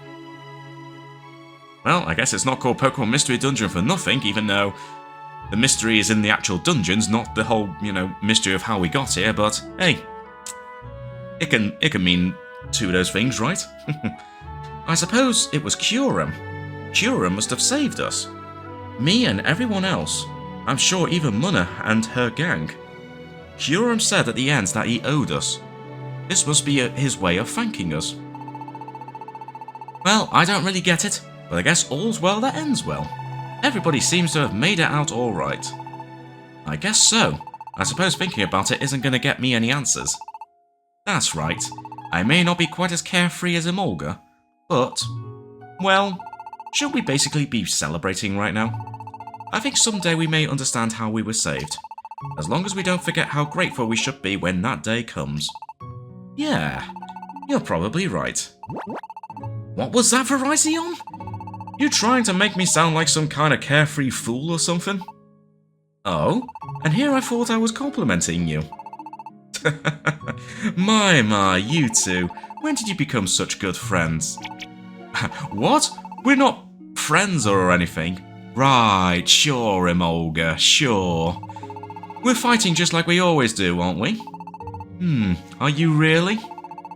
Well, I guess it's not called Pokemon Mystery Dungeon for nothing, even though The mystery is in the actual dungeons, not the whole, mystery of how we got here, but hey, it can mean two of those things, right? I suppose it was Kyurem. Kyurem must have saved us. Me and everyone else. I'm sure even Munna and her gang. Kyurem said at the end that he owed us. This must be his way of thanking us. Well, I don't really get it, but I guess all's well that ends well. Everybody seems to have made it out alright. I guess so. I suppose thinking about it isn't going to get me any answers. That's right. I may not be quite as carefree as Emolga, but, well, should we basically be celebrating right now? I think someday we may understand how we were saved, as long as we don't forget how grateful we should be when that day comes. Yeah, you're probably right. What was that, Verizon? You trying to make me sound like some kind of carefree fool or something? Oh, and here I thought I was complimenting you. My, you two, when did you become such good friends? What? We're not friends or anything. Right, sure, Emolga, sure. We're fighting just like we always do, aren't we? Are you really?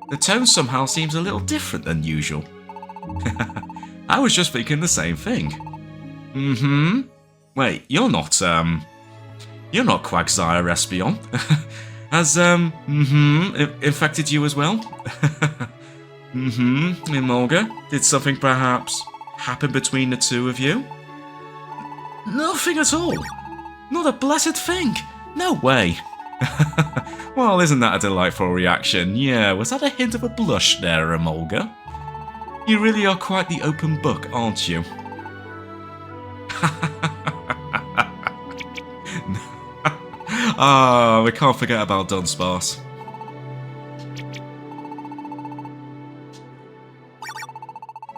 The tone somehow seems a little different than usual. I was just thinking the same thing. Wait, you're not Quagsire Espion. Has, infected you as well? Emolga, did something perhaps happen between the two of you? Nothing at all. Not a blessed thing. No way. Well, isn't that a delightful reaction? Yeah, was that a hint of a blush there, Emolga? You really are quite the open book, aren't you? We can't forget about Dunsparce.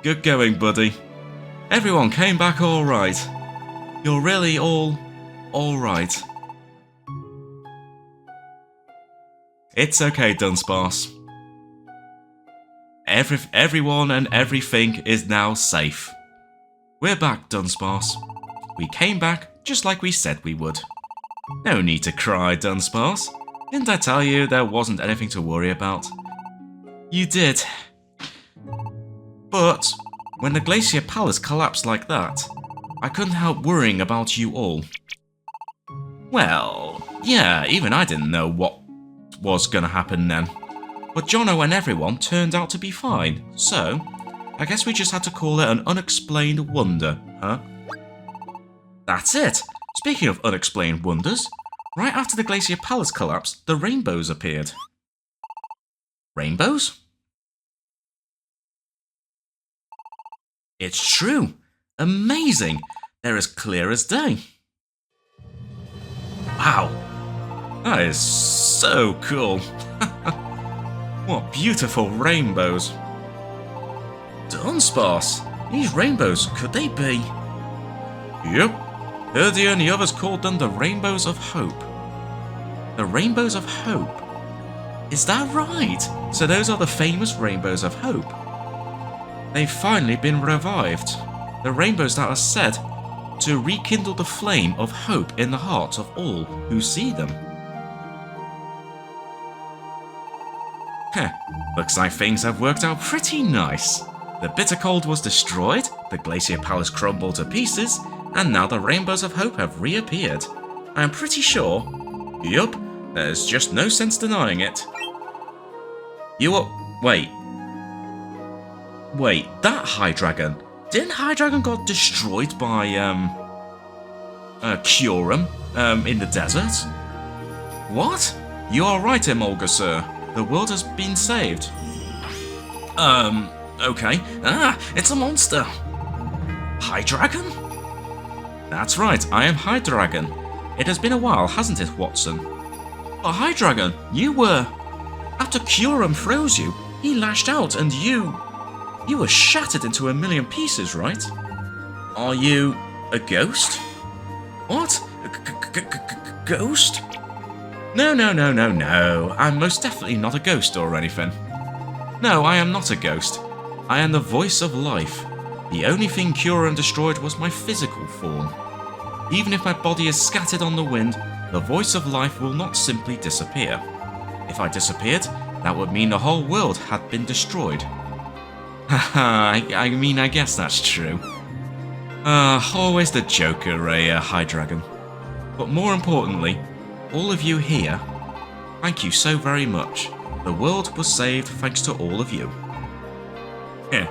Good going, buddy. Everyone came back alright. You're really all right. It's okay, Dunsparce. Everyone and everything is now safe. We're back, Dunsparce. We came back just like we said we would. No need to cry, Dunsparce. Didn't I tell you there wasn't anything to worry about? You did. But when the Glacier Palace collapsed like that, I couldn't help worrying about you all. Well, yeah, even I didn't know what was gonna happen then. But Jono and everyone turned out to be fine, so I guess we just had to call it an unexplained wonder, huh? That's it! Speaking of unexplained wonders, right after the Glacier Palace collapsed, the rainbows appeared. Rainbows? It's true! Amazing! They're as clear as day. Wow! That is so cool! What beautiful rainbows! Dunsparce! These rainbows, could they be? Yep. Herdy and the others called them the Rainbows of Hope. The Rainbows of Hope? Is that right? So those are the famous Rainbows of Hope. They've finally been revived. The rainbows that are said to rekindle the flame of hope in the hearts of all who see them. Heh, looks like things have worked out pretty nice. The Bittercold was destroyed, the Glacier Palace crumbled to pieces, and now the Rainbows of Hope have reappeared. I am pretty sure. Yup, there's just no sense denying it. You are... Wait, that Hydreigon. Didn't Hydreigon got destroyed by, Kyurem, in the desert? What? You are right, Emolga, sir. The world has been saved. Okay. Ah, it's a monster. Hydreigon? That's right, I am Hydreigon. It has been a while, hasn't it, Wottson? But Hydreigon, you were... After Kyurem froze you, he lashed out and you were shattered into a million pieces, right? Are you a ghost? What? A ghost? No. I'm most definitely not a ghost or anything. No, I am not a ghost. I am the voice of life. The only thing Kyurem destroyed was my physical form. Even if my body is scattered on the wind, the voice of life will not simply disappear. If I disappeared, that would mean the whole world had been destroyed. Haha, I mean, I guess that's true. Always the joker, High Dragon. But more importantly, all of you here, thank you so very much. The world was saved thanks to all of you. Here.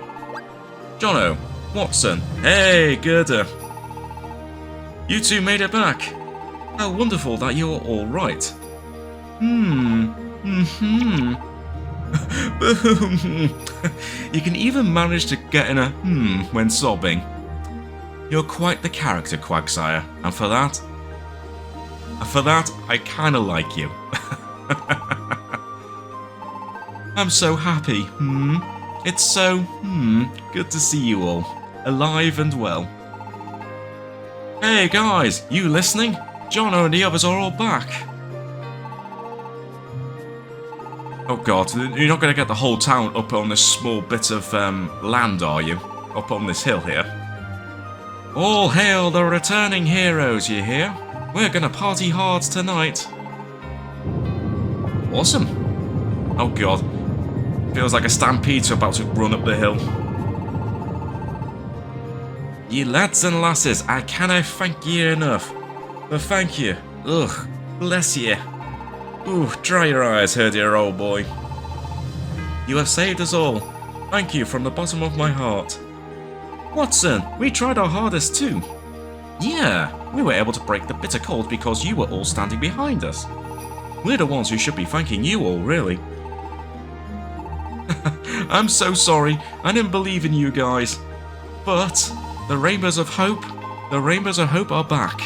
Jono, Wottson, hey, Gerda. You two made it back. How wonderful that you're all right. You can even manage to get in a when sobbing. You're quite the character, Quagsire, and for that, I kinda like you. I'm so happy, It's so, good to see you all, alive and well. Hey guys, you listening? Jono and the others are all back. Oh god, you're not going to get the whole town up on this small bit of land, are you? Up on this hill here. All hail the returning heroes, you hear? We're going to party hard tonight. Awesome. Oh god. Feels like a stampede's about to run up the hill. Ye lads and lasses, I cannot thank ye enough. But thank you. Ugh, bless ye. Ooh, dry your eyes, dear old boy. You have saved us all. Thank you from the bottom of my heart. Wottson, we tried our hardest too. Yeah, we were able to break the Bittercold because you were all standing behind us. We're the ones who should be thanking you all, really. I'm so sorry, I didn't believe in you guys. But the Rainbows of Hope are back.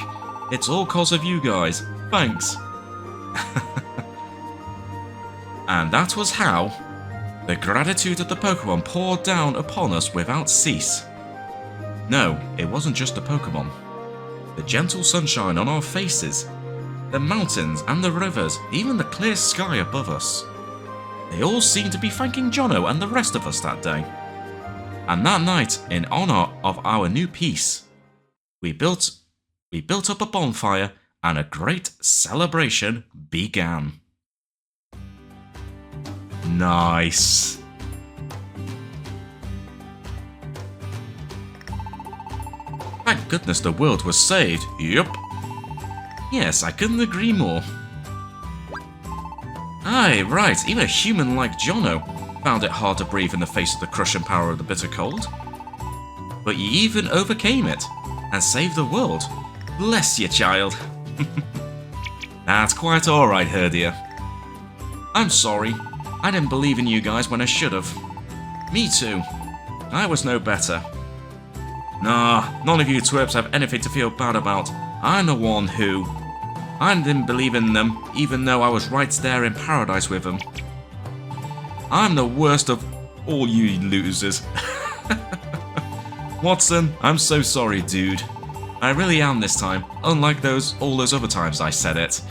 It's all cause of you guys. Thanks. And that was how the gratitude of the Pokémon poured down upon us without cease. No, it wasn't just the Pokémon. The gentle sunshine on our faces, the mountains and the rivers, even the clear sky above us. They all seemed to be thanking Jono and the rest of us that day. And that night, in honor of our new peace, we built up a bonfire and a great celebration began. Nice. Thank goodness the world was saved. Yup. Yes, I couldn't agree more. Aye, right, even a human like Jono found it hard to breathe in the face of the crushing power of the Bittercold. But you even overcame it and saved the world. Bless you, child. That's quite alright, Herdia. I'm sorry. I didn't believe in you guys when I should have. Me too. I was no better. Nah, none of you twerps have anything to feel bad about. I'm the one who... I didn't believe in them, even though I was right there in paradise with them. I'm the worst of all you losers. Wottson, I'm so sorry, dude. I really am this time, unlike all those other times I said it.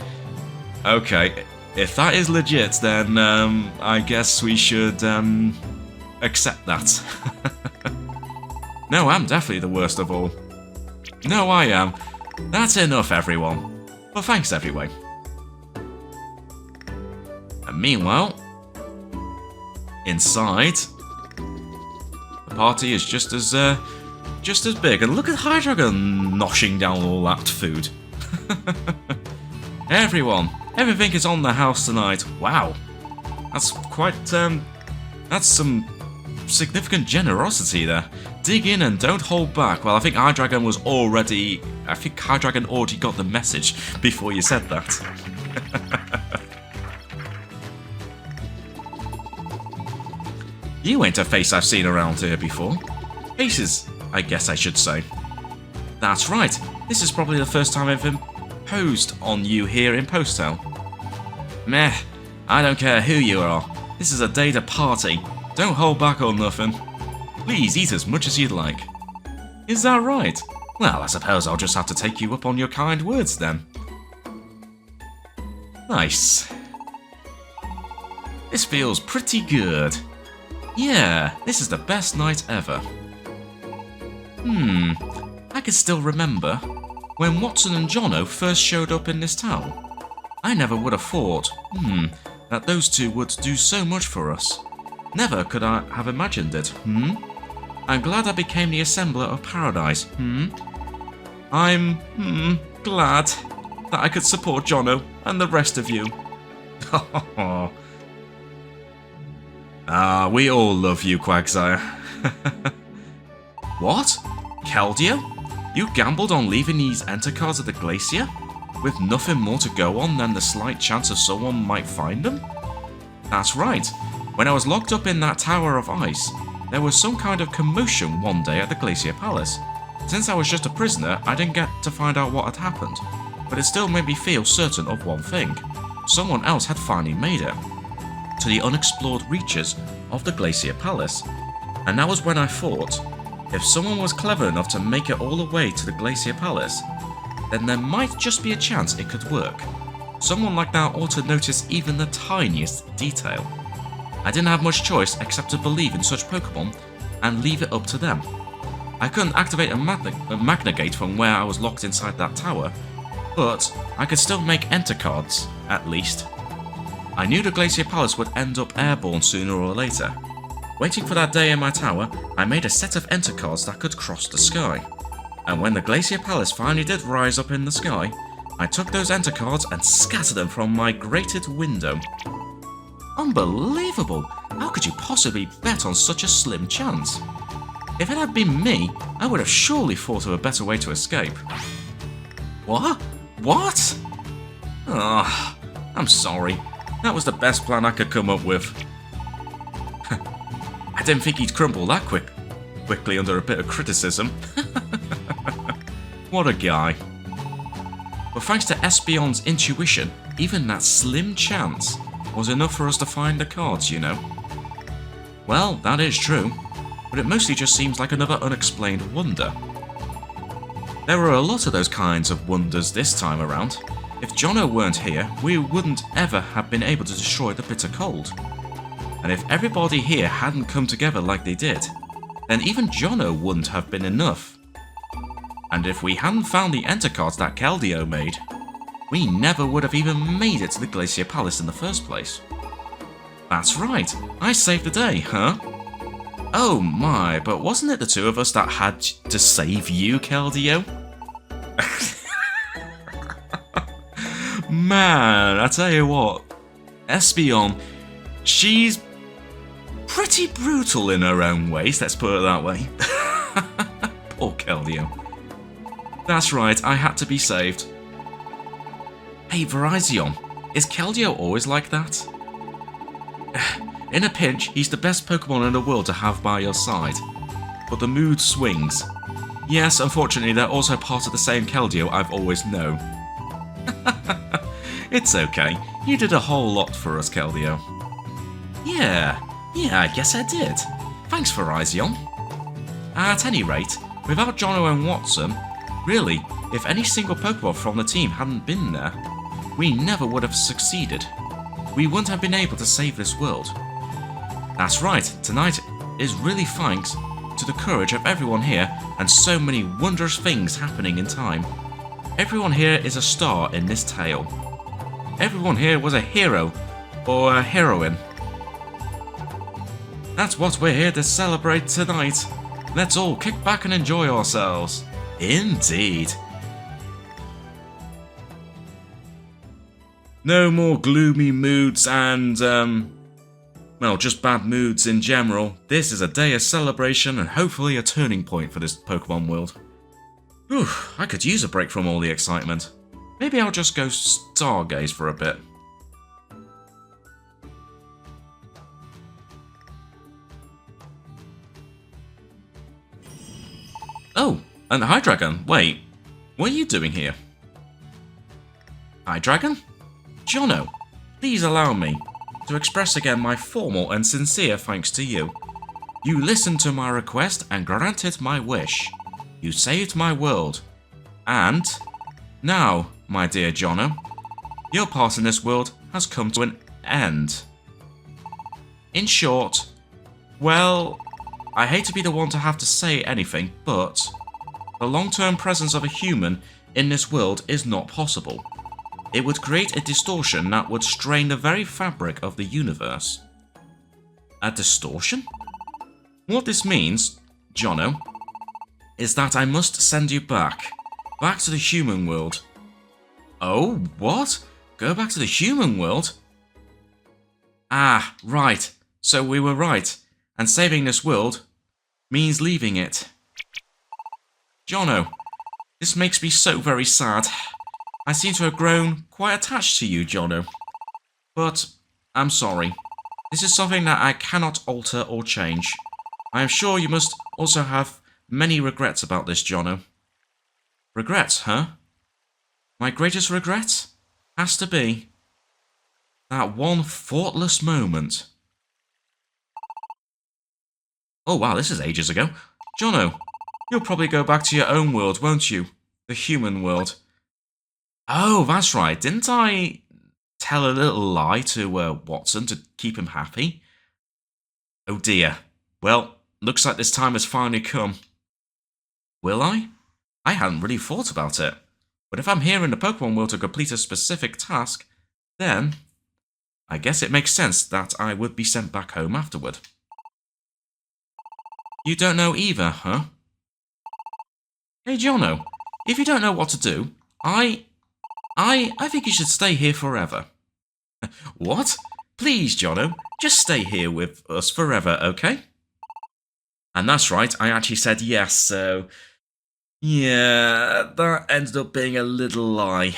Okay, if that is legit, then I guess we should accept that. No, I'm definitely the worst of all. No, I am. That's enough, everyone. Well, thanks anyway. And meanwhile, inside, the party is just as big. And look at High Dragon noshing down all that food. Everyone, everything is on the house tonight. Wow, that's quite that's some significant generosity there. Dig in and don't hold back. Well, I think High Dragon already got the message before you said that. You ain't a face I've seen around here before. Faces, I guess I should say. That's right. This is probably the first time I've imposed on you here in Postel. Meh, I don't care who you are. This is a day to party. Don't hold back on nothing. Please eat as much as you'd like. Is that right? Well, I suppose I'll just have to take you up on your kind words then. Nice. This feels pretty good. Yeah, this is the best night ever. I can still remember when Wottson and Jono first showed up in this town. I never would have thought, that those two would do so much for us. Never could I have imagined it, I'm glad I became the assembler of paradise, I'm, glad that I could support Jono and the rest of you. We all love you, Quagsire. What? Keldeo? You gambled on leaving these enter cards at the Glacier? With nothing more to go on than the slight chance of someone might find them? That's right. When I was locked up in that tower of ice, there was some kind of commotion one day at the Glacier Palace. Since I was just a prisoner, I didn't get to find out what had happened, but it still made me feel certain of one thing. Someone else had finally made it to the unexplored reaches of the Glacier Palace. And that was when I thought, if someone was clever enough to make it all the way to the Glacier Palace, then there might just be a chance it could work. Someone like that ought to notice even the tiniest detail. I didn't have much choice except to believe in such Pokémon and leave it up to them. I couldn't activate a Magna Gate from where I was locked inside that tower, but I could still make enter cards, at least. I knew the Glacier Palace would end up airborne sooner or later. Waiting for that day in my tower, I made a set of enter cards that could cross the sky. And when the Glacier Palace finally did rise up in the sky, I took those enter cards and scattered them from my grated window. Unbelievable! How could you possibly bet on such a slim chance? If it had been me, I would have surely thought of a better way to escape. What? What? Ah, I'm sorry. That was the best plan I could come up with. I didn't think he'd crumble that quickly under a bit of criticism. What a guy. But thanks to Espeon's intuition, even that slim chance was enough for us to find the cards, you know. Well, that is true, but it mostly just seems like another unexplained wonder. There were a lot of those kinds of wonders this time around. If Jono weren't here, we wouldn't ever have been able to destroy the Bittercold. And if everybody here hadn't come together like they did, then even Jono wouldn't have been enough. And if we hadn't found the enter cards that Keldeo made, we never would have even made it to the Glacier Palace in the first place. That's right, I saved the day, huh? Oh my, but wasn't it the two of us that had to save you, Keldeo? Man, I tell you what, Espeon, she's pretty brutal in her own ways, let's put it that way. Poor Keldeo. That's right, I had to be saved. Hey Virizion, is Keldeo always like that? In a pinch, he's the best Pokemon in the world to have by your side. But the mood swings. Yes, unfortunately, they're also part of the same Keldeo I've always known. It's okay, you did a whole lot for us, Keldeo. Yeah, I guess I did. Thanks, Virizion. At any rate, without Jono and Wottson, really, if any single Pokemon from the team hadn't been there, we never would have succeeded. We wouldn't have been able to save this world. That's right, tonight is really thanks to the courage of everyone here and so many wondrous things happening in time. Everyone here is a star in this tale. Everyone here was a hero or a heroine. That's what we're here to celebrate tonight. Let's all kick back and enjoy ourselves. Indeed. No more gloomy moods and, well, just bad moods in general. This is a day of celebration and hopefully a turning point for this Pokemon world. Whew, I could use a break from all the excitement. Maybe I'll just go stargaze for a bit. Oh, and Hydreigon, wait, what are you doing here? Hydreigon? Jono, please allow me to express again my formal and sincere thanks to you. You listened to my request and granted my wish. You saved my world. And now, my dear Jono, your part in this world has come to an end. In short, well, I hate to be the one to have to say anything, but the long-term presence of a human in this world is not possible. It would create a distortion that would strain the very fabric of the universe. A distortion? What this means, Jono, is that I must send you back to the human world. Oh, what? Go back to the human world? Ah, right. So we were right, and saving this world means leaving it. Jono, this makes me so very sad. I seem to have grown quite attached to you, Jono. But I'm sorry. This is something that I cannot alter or change. I am sure you must also have many regrets about this, Jono. Regrets, huh? My greatest regret has to be that one thoughtless moment. Oh wow, this is ages ago. Jono, you'll probably go back to your own world, won't you? The human world. Oh, that's right. Didn't I tell a little lie to Wottson to keep him happy? Oh dear. Well, looks like this time has finally come. Will I? I hadn't really thought about it. But if I'm here in the Pokemon world to complete a specific task, then I guess it makes sense that I would be sent back home afterward. You don't know either, huh? Hey Jono, if you don't know what to do, I think you should stay here forever. What? Please, Jono, just stay here with us forever, okay? And that's right, I actually said yes, so yeah, that ended up being a little lie.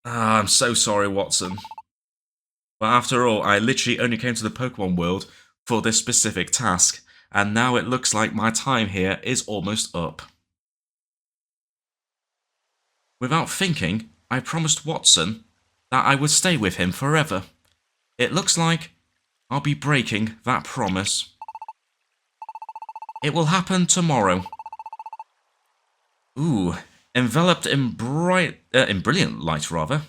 I'm so sorry, Wottson. But after all, I literally only came to the Pokemon world for this specific task, and now it looks like my time here is almost up. Without thinking, I promised Wottson that I would stay with him forever. It looks like I'll be breaking that promise. It will happen tomorrow. Ooh, enveloped in brilliant light, rather.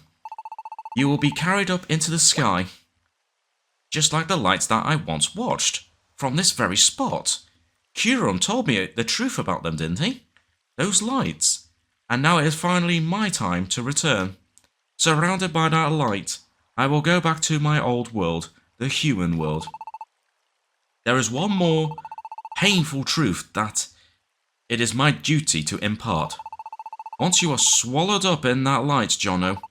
You will be carried up into the sky, just like the lights that I once watched, from this very spot. Kyurem told me the truth about them, didn't he? Those lights. And now it is finally my time to return. Surrounded by that light, I will go back to my old world, the human world. There is one more painful truth that it is my duty to impart. Once you are swallowed up in that light, Jono,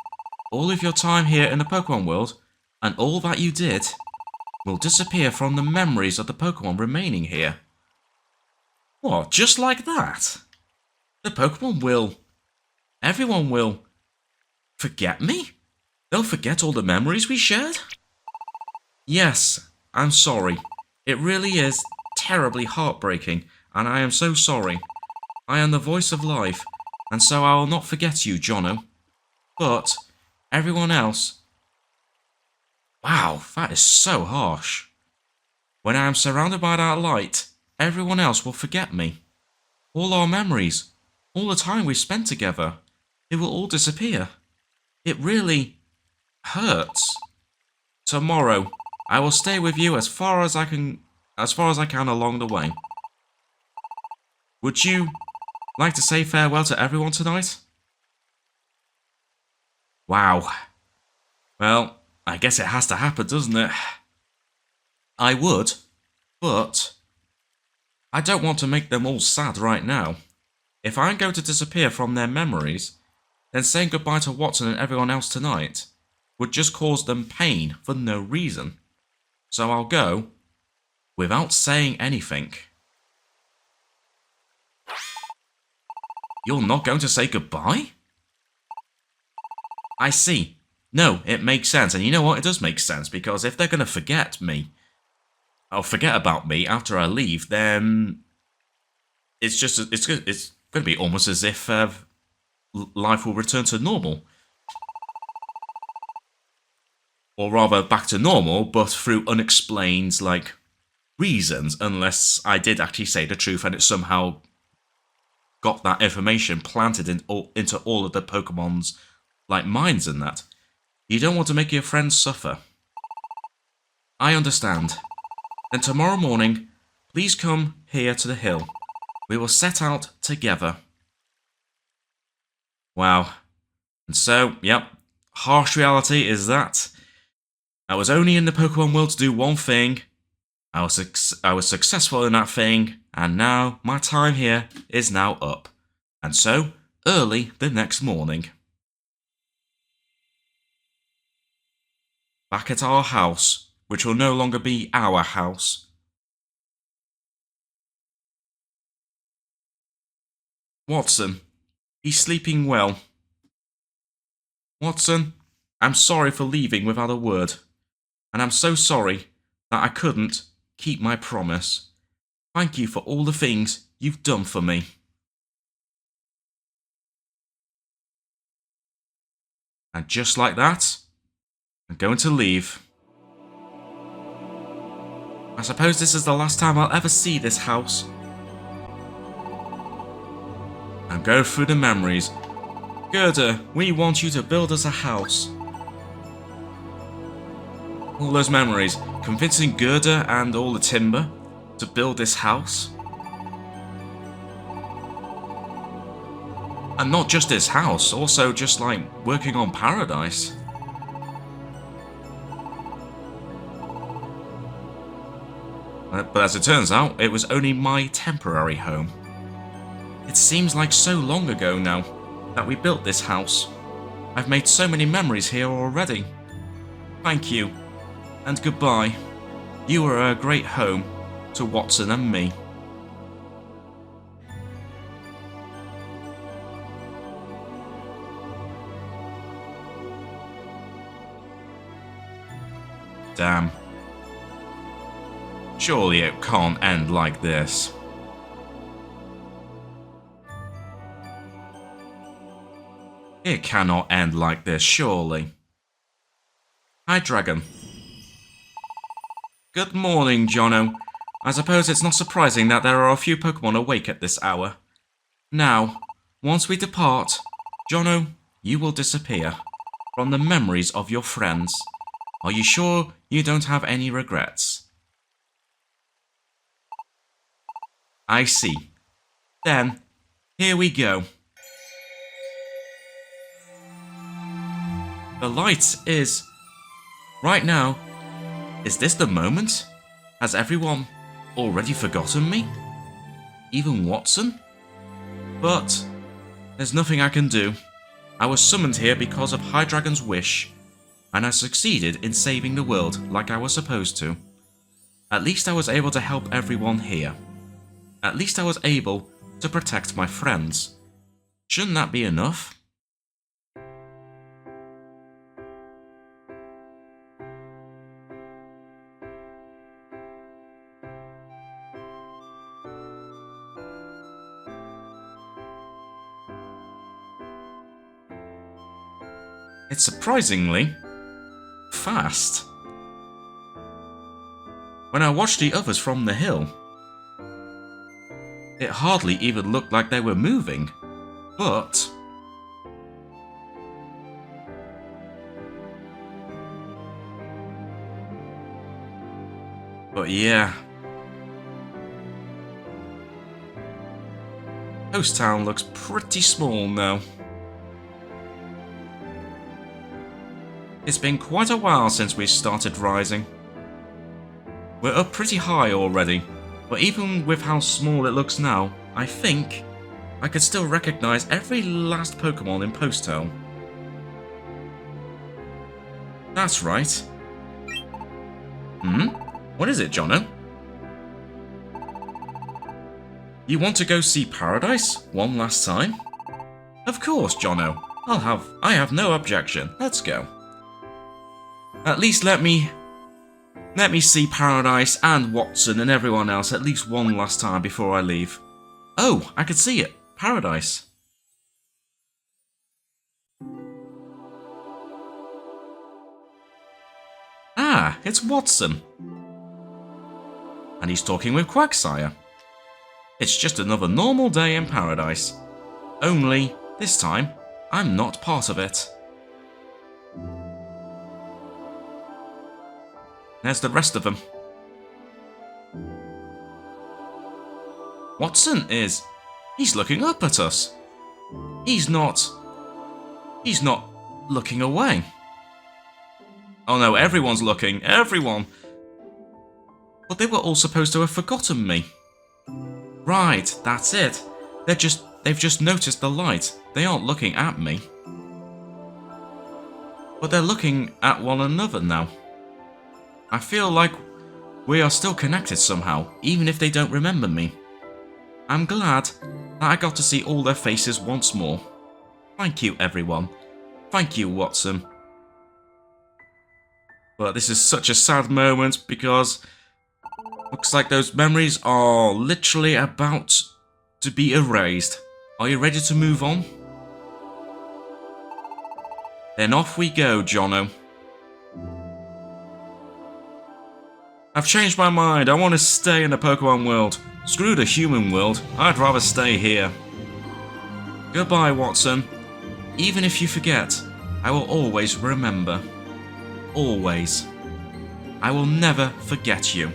all of your time here in the Pokemon world, and all that you did, will disappear from the memories of the Pokemon remaining here. What, just like that? The Pokemon will... Everyone will... forget me? They'll forget all the memories we shared? Yes, I'm sorry. It really is terribly heartbreaking, and I am so sorry. I am the voice of life, and so I will not forget you, Jono. But everyone else... Wow, that is so harsh. When I am surrounded by that light, everyone else will forget me. All our memories, all the time we spent together, it will all disappear. It really hurts. Tomorrow, I will stay with you as far as I can along the way. Would you like to say farewell to everyone tonight? Wow. Well, I guess it has to happen, doesn't it? I would, but I don't want to make them all sad right now. If I'm going to disappear from their memories, then saying goodbye to Wottson and everyone else tonight would just cause them pain for no reason. So I'll go without saying anything. You're not going to say goodbye? I see. No, it makes sense. And you know what? It does make sense, because if they're going to forget me, or forget about me after I leave, then it's going to be almost as if life will return to normal. Or rather, back to normal, but through unexplained, reasons, unless I did actually say the truth and it somehow got that information planted into all of the Pokemon's, minds and that. You don't want to make your friends suffer. I understand. Then tomorrow morning, please come here to the hill. we will set out together. Wow. And so, yep, harsh reality is that I was only in the Pokemon world to do one thing. I was successful in that thing, and now my time here is now up. And so, early the next morning. Back at our house, which will no longer be our house. Wottson, he's sleeping well. Wottson, I'm sorry for leaving without a word. And I'm so sorry that I couldn't keep my promise. Thank you for all the things you've done for me. And just like that, I'm going to leave. I suppose this is the last time I'll ever see this house. I'm going through the memories. Gerda, we want you to build us a house. All those memories, convincing Gerda and all the timber to build this house. And not just this house, also just like working on Paradise. But as it turns out, it was only my temporary home. It seems like so long ago now that we built this house. I've made so many memories here already. Thank you, and goodbye. You were a great home to Wottson and me. Damn. Surely it can't end like this. It cannot end like this, surely. Hi, Dragon. Good morning, Jono. I suppose it's not surprising that there are a few Pokemon awake at this hour. Now, once we depart, Jono, you will disappear from the memories of your friends. Are you sure you don't have any regrets? I see. Then, here we go. The light is... Right now, is this the moment? Has everyone already forgotten me? Even Wottson? But there's nothing I can do. I was summoned here because of Hydreigon's wish, and I succeeded in saving the world like I was supposed to. At least I was able to help everyone here. At least I was able to protect my friends. Shouldn't that be enough? It's surprisingly fast. When I watched the others from the hill, it hardly even looked like they were moving, but... yeah. Ghost Town looks pretty small now. It's been quite a while since we started rising. We're up pretty high already, but even with how small it looks now, I think I could still recognize every last Pokemon in Post Town. That's right. What is it, Jono? You want to go see Paradise one last time? Of course, Jono. I have no objection. Let's go. At least let me see Paradise and Wottson and everyone else at least one last time before I leave. Oh, I could see it. Paradise. Ah, it's Wottson. And he's talking with Quagsire. It's just another normal day in Paradise. Only, this time, I'm not part of it. There's the rest of them. Wottson is. He's looking up at us. He's not looking away. Oh no, everyone's looking. Everyone. But they were all supposed to have forgotten me. Right, that's it. They've just noticed the light. They aren't looking at me. But they're looking at one another now. I feel like we are still connected somehow, even if they don't remember me. I'm glad that I got to see all their faces once more. Thank you, everyone. Thank you, Wottson. But this is such a sad moment because looks like those memories are literally about to be erased. Are you ready to move on? Then off we go, Jono. I've changed my mind. I want to stay in the Pokemon world. Screw the human world. I'd rather stay here. Goodbye, Wottson. Even if you forget, I will always remember. Always. I will never forget you.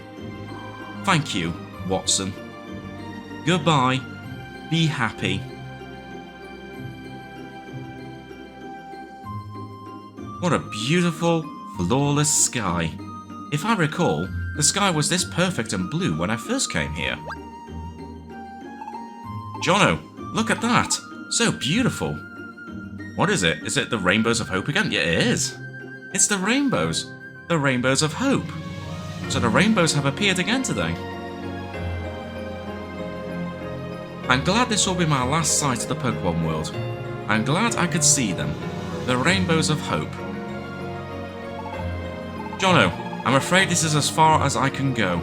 Thank you, Wottson. Goodbye. Be happy. What a beautiful, flawless sky. If I recall, the sky was this perfect and blue when I first came here. Jono, look at that! So beautiful! What is it? Is it the rainbows of hope again? Yeah, it is! It's the rainbows! The rainbows of hope! So the rainbows have appeared again today. I'm glad this will be my last sight of the Pokemon world. I'm glad I could see them. The rainbows of hope. Jono, I'm afraid this is as far as I can go.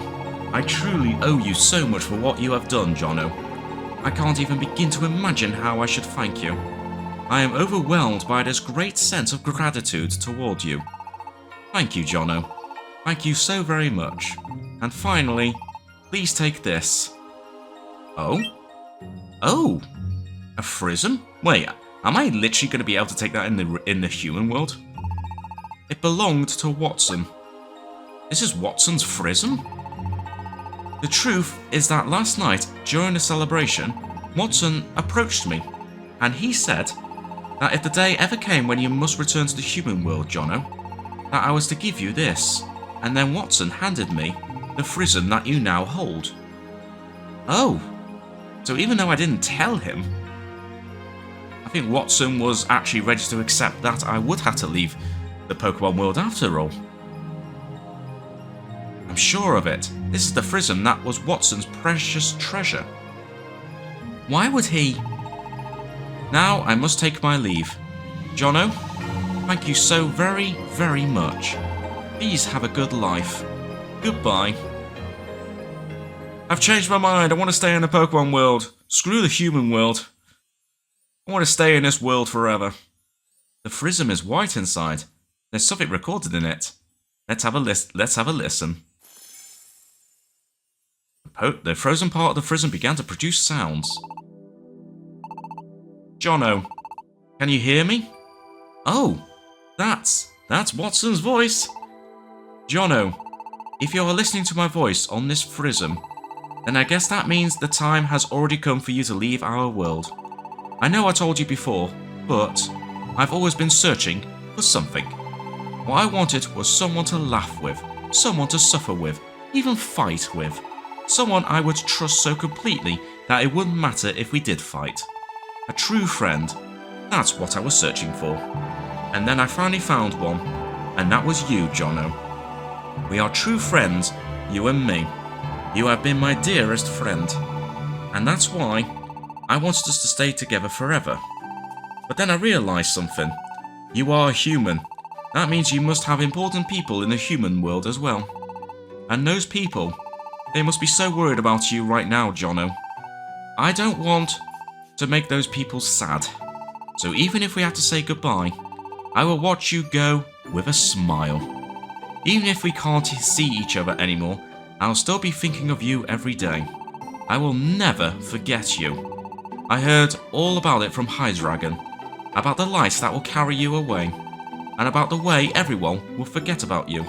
I truly owe you so much for what you have done, Jono. I can't even begin to imagine how I should thank you. I am overwhelmed by this great sense of gratitude toward you. Thank you, Jono. Thank you so very much. And finally, please take this. Oh? Oh! A Frism? Wait, am I literally going to be able to take that in the human world? It belonged to Wottson. This is Wattson's Frism? The truth is that last night, during the celebration, Wottson approached me, and he said that if the day ever came when you must return to the human world, Jono, that I was to give you this, and then Wottson handed me the Frism that you now hold. Oh, so even though I didn't tell him, I think Wottson was actually ready to accept that I would have to leave the Pokemon world after all. I'm sure of it. This is the Frism that was Wattson's precious treasure. Why would he? Now I must take my leave. Jono, thank you so very, very much. Please have a good life. Goodbye. I've changed my mind. I want to stay in the Pokemon world. Screw the human world. I want to stay in this world forever. The Frism is white inside. There's something recorded in it. Let's have a listen. The frozen part of the Frism began to produce sounds. Jono, can you hear me? Oh, that's Wattson's voice. Jono, if you're listening to my voice on this Frism, then I guess that means the time has already come for you to leave our world. I know I told you before, but I've always been searching for something. What I wanted was someone to laugh with, someone to suffer with, even fight with. Someone I would trust so completely that it wouldn't matter if we did fight. A true friend. That's what I was searching for. And then I finally found one, and that was you, Jono. We are true friends, you and me. You have been my dearest friend. And that's why I wanted us to stay together forever. But then I realised something. You are a human. That means you must have important people in the human world as well. And those people, they must be so worried about you right now, Jono. I don't want to make those people sad. So even if we have to say goodbye, I will watch you go with a smile. Even if we can't see each other anymore, I'll still be thinking of you every day. I will never forget you. I heard all about it from Hydreigon, about the light that will carry you away, and about the way everyone will forget about you.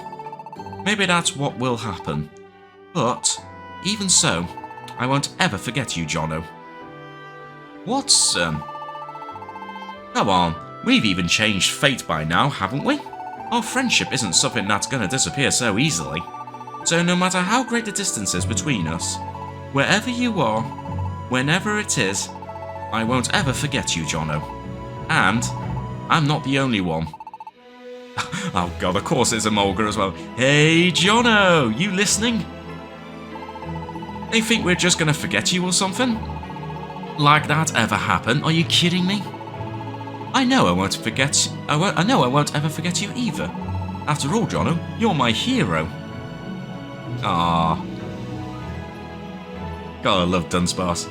Maybe that's what will happen. But, even so, I won't ever forget you, Jono. Wottson? Come on, we've even changed fate by now, haven't we? Our friendship isn't something that's gonna disappear so easily. So no matter how great the distance is between us, wherever you are, whenever it is, I won't ever forget you, Jono. And I'm not the only one. Oh god, of course it's a Mulga as well. Hey Jono, you listening? They think we're just gonna forget you or something? Like that ever happen? Are you kidding me? I know I won't forget. I know I won't ever forget you either. After all, Jono, you're my hero. Ah, God, I love Dunsparce.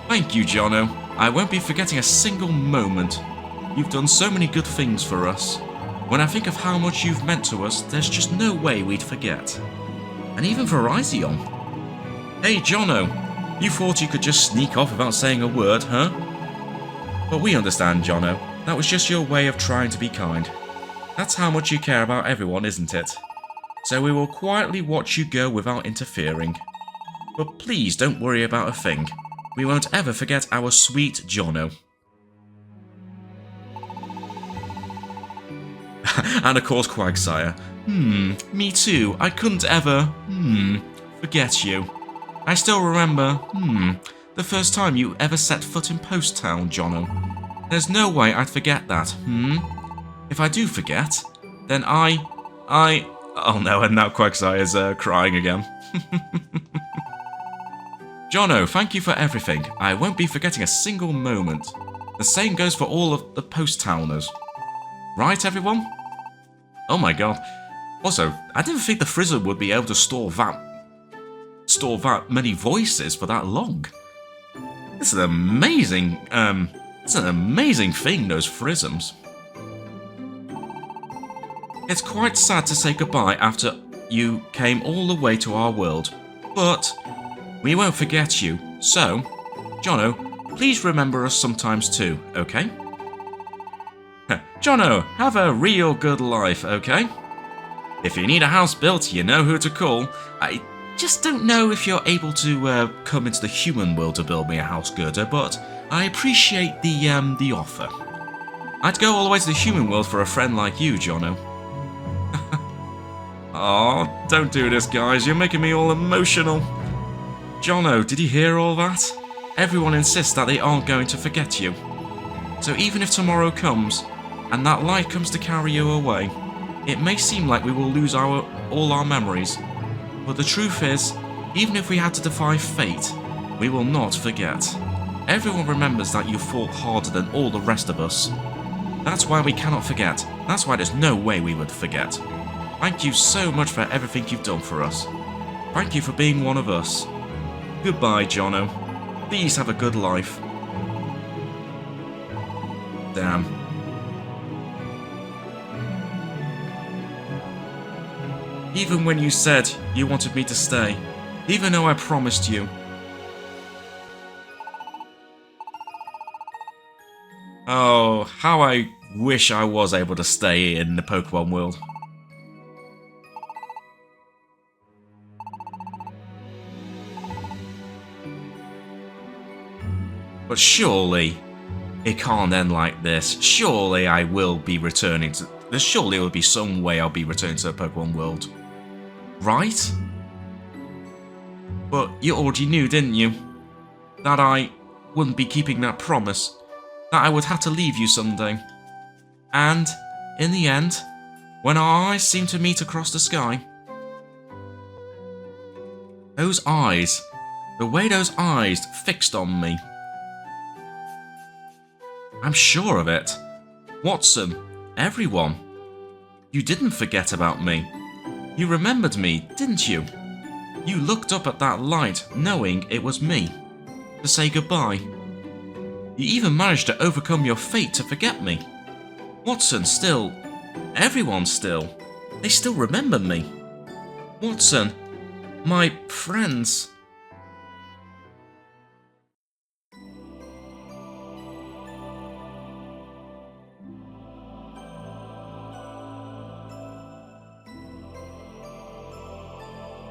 Thank you, Jono. I won't be forgetting a single moment. You've done so many good things for us. When I think of how much you've meant to us, there's just no way we'd forget. And even Virizion. Hey, Jono, you thought you could just sneak off without saying a word, huh? But we understand, Jono. That was just your way of trying to be kind. That's how much you care about everyone, isn't it? So we will quietly watch you go without interfering. But please don't worry about a thing. We won't ever forget our sweet Jono. And of course Quagsire. Me too. I couldn't ever, forget you. I still remember, the first time you ever set foot in Post Town, Jono. There's no way I'd forget that, If I do forget, then oh no, and now Quagsire's crying again. Jono, thank you for everything. I won't be forgetting a single moment. The same goes for all of the Post Towners. Right, everyone? Oh my god. Also, I didn't think the Frizzle would be able to store that many voices for that long. It's an amazing, thing, those Frizzums. It's quite sad to say goodbye after you came all the way to our world, but we won't forget you, so, Jono, please remember us sometimes too, okay? Jono, have a real good life, okay? If you need a house built, you know who to call. I just don't know if you're able to come into the human world to build me a house girder, but I appreciate the offer. I'd go all the way to the human world for a friend like you, Jono. Aw, don't do this, guys. You're making me all emotional. Jono, did you hear all that? Everyone insists that they aren't going to forget you. So even if tomorrow comes, and that light comes to carry you away, it may seem like we will lose all our memories. But the truth is, even if we had to defy fate, we will not forget. Everyone remembers that you fought harder than all the rest of us. That's why we cannot forget. That's why there's no way we would forget. Thank you so much for everything you've done for us. Thank you for being one of us. Goodbye, Jono. Please have a good life. Damn. Even when you said you wanted me to stay, even though I promised you. Oh, how I wish I was able to stay in the Pokemon world. But surely, it can't end like this. Surely I will be returning to... Surely there will be some way I'll be returning to the Pokemon world. Right? But you already knew, didn't you? That I wouldn't be keeping that promise. That I would have to leave you someday. And, in the end, when our eyes seemed to meet across the sky... Those eyes. The way those eyes fixed on me. I'm sure of it. Wottson, everyone. You didn't forget about me. You remembered me, didn't you? You looked up at that light, knowing it was me, to say goodbye. You even managed to overcome your fate to forget me. Wottson still... Everyone still. They still remember me. Wottson, my friends...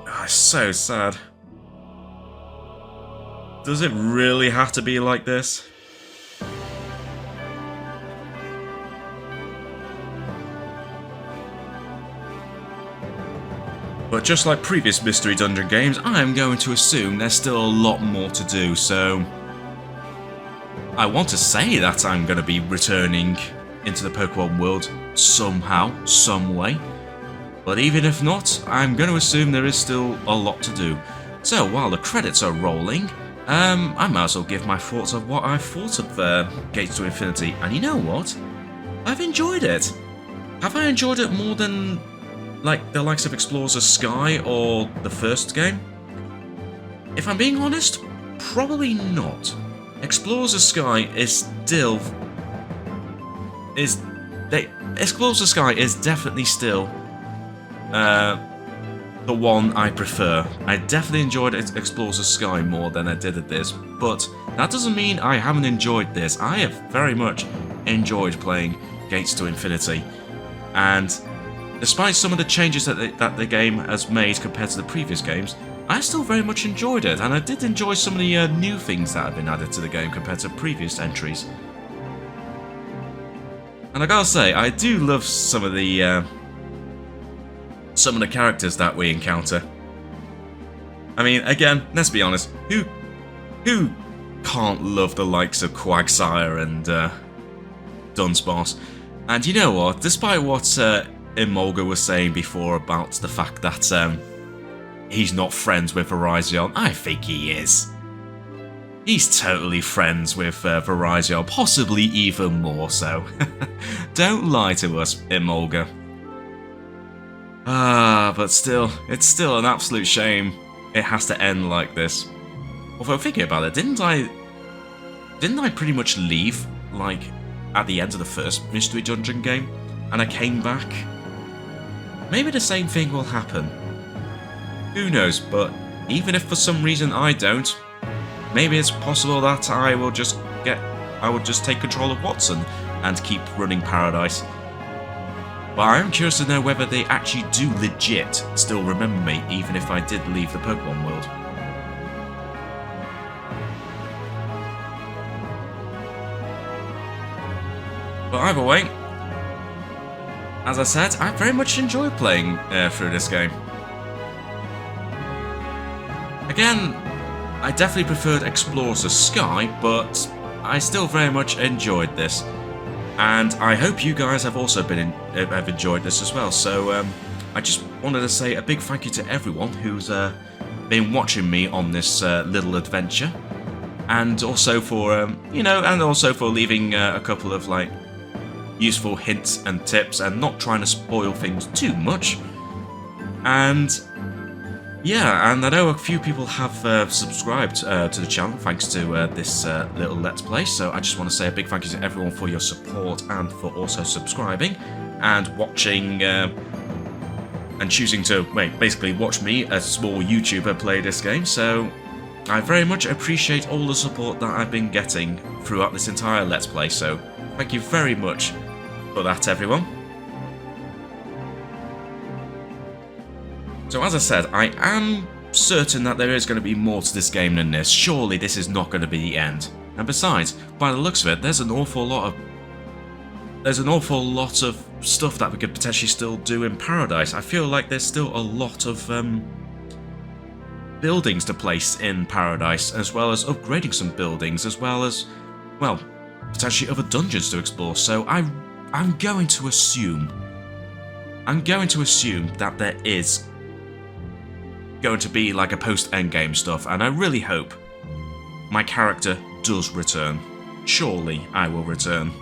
Oh, it's so sad. Does it really have to be like this? But just like previous Mystery Dungeon games, I am going to assume there's still a lot more to do, so I want to say that I'm going to be returning into the Pokemon world somehow, some way. But even if not, I'm going to assume there is still a lot to do. So while the credits are rolling, I might as well give my thoughts of what I thought of Gates to Infinity. And you know what? I've enjoyed it. Have I enjoyed it more than like the likes of Explorers of Sky or the first game? If I'm being honest, probably not. Explorers of Sky is still... Explorers of Sky is definitely still the one I prefer. I definitely enjoyed Explorers of Sky more than I did at this, but that doesn't mean I haven't enjoyed this. I have very much enjoyed playing Gates to Infinity, and despite some of the changes that the game has made compared to the previous games, I still very much enjoyed it, and I did enjoy some of the new things that have been added to the game compared to previous entries. And I gotta say, I do love some of the characters that we encounter. I mean, again, let's be honest, who can't love the likes of Quagsire and Dunsparce? And you know what? Despite what Emolga was saying before about the fact that he's not friends with Virizion, I think he is. He's totally friends with Virizion, possibly even more so. Don't lie to us, Emolga. But still, it's still an absolute shame it has to end like this. Although thinking about it, didn't I pretty much leave, like, at the end of the first Mystery Dungeon game, and I came back? Maybe the same thing will happen. Who knows, but even if for some reason I don't, maybe it's possible that I will just take control of Wottson and keep running Paradise. But I'm curious to know whether they actually do legit still remember me, even if I did leave the Pokemon world. But either way, as I said, I very much enjoy playing through this game. Again, I definitely preferred Explorers of Sky, but I still very much enjoyed this. And I hope you guys have also have enjoyed this as well. So I just wanted to say a big thank you to everyone who's been watching me on this little adventure, and also for and also for leaving a couple of like useful hints and tips, and not trying to spoil things too much. And yeah, and I know a few people have subscribed to the channel thanks to this little Let's Play, so I just want to say a big thank you to everyone for your support and for also subscribing and watching and choosing to, basically watch me, a small YouTuber, play this game. So I very much appreciate all the support that I've been getting throughout this entire Let's Play, so thank you very much for that, everyone. So as I said, I am certain that there is going to be more to this game than this. Surely this is not going to be the end. And besides, by the looks of it, there's an awful lot of stuff that we could potentially still do in Paradise. I feel like there's still a lot of buildings to place in Paradise, as well as upgrading some buildings, as well as, well, potentially other dungeons to explore. So I'm going to assume that there is going to be like a post-endgame stuff, and I really hope my character does return. Surely I will return.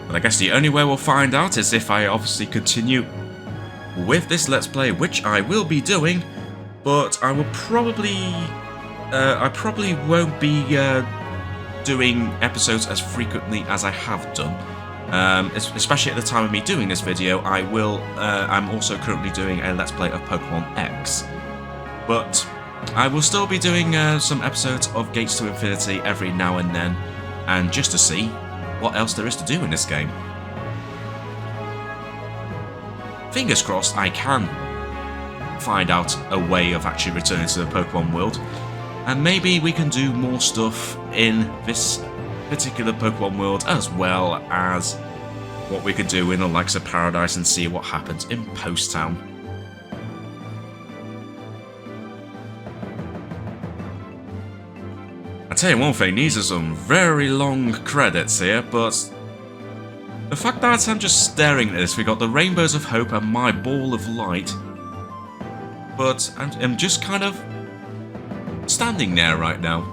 But I guess the only way we'll find out is if I obviously continue with this Let's Play, which I will be doing, but I will probably won't be doing episodes as frequently as I have done. Especially at the time of me doing this video, I'm also currently doing a Let's Play of Pokemon X. But I will still be doing some episodes of Gates to Infinity every now and then, and just to see what else there is to do in this game. fingers crossed I can find out a way of actually returning to the Pokemon world. And maybe we can do more stuff in this particular Pokemon world, as well as what we could do in the likes of Paradise and see what happens in Post Town. I tell you one thing, these are some very long credits here, but the fact that I'm just staring at this, we got the Rainbows of Hope and My Ball of Light, but I'm just kind of standing there right now.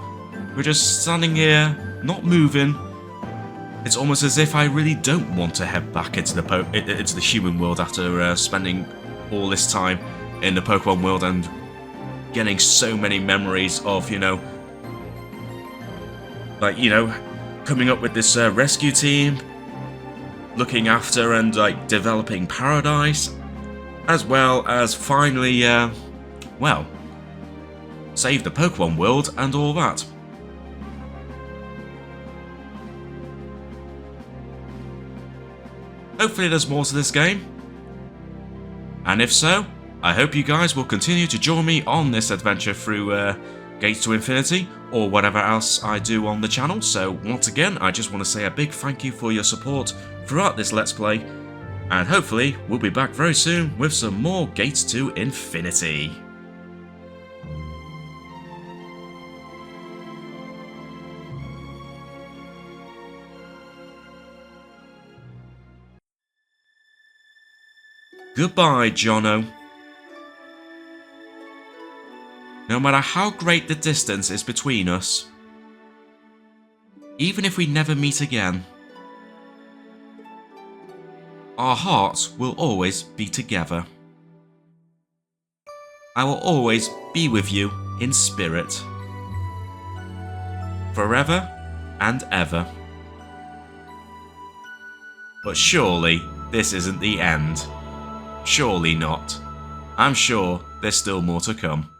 We're just standing here, not moving. It's almost as if I really don't want to head back into the human world after spending all this time in the Pokemon world and getting so many memories of, you know, like, you know, coming up with this rescue team, looking after and like developing Paradise, as well as finally, well, save the Pokemon world and all that. Hopefully there's more to this game, and if so, I hope you guys will continue to join me on this adventure through Gates to Infinity, or whatever else I do on the channel. So once again, I just want to say a big thank you for your support throughout this Let's Play, and hopefully we'll be back very soon with some more Gates to Infinity. Goodbye, Jono. No matter how great the distance is between us, even if we never meet again, our hearts will always be together. I will always be with you in spirit, forever and ever. But surely this isn't the end. Surely not. I'm sure there's still more to come.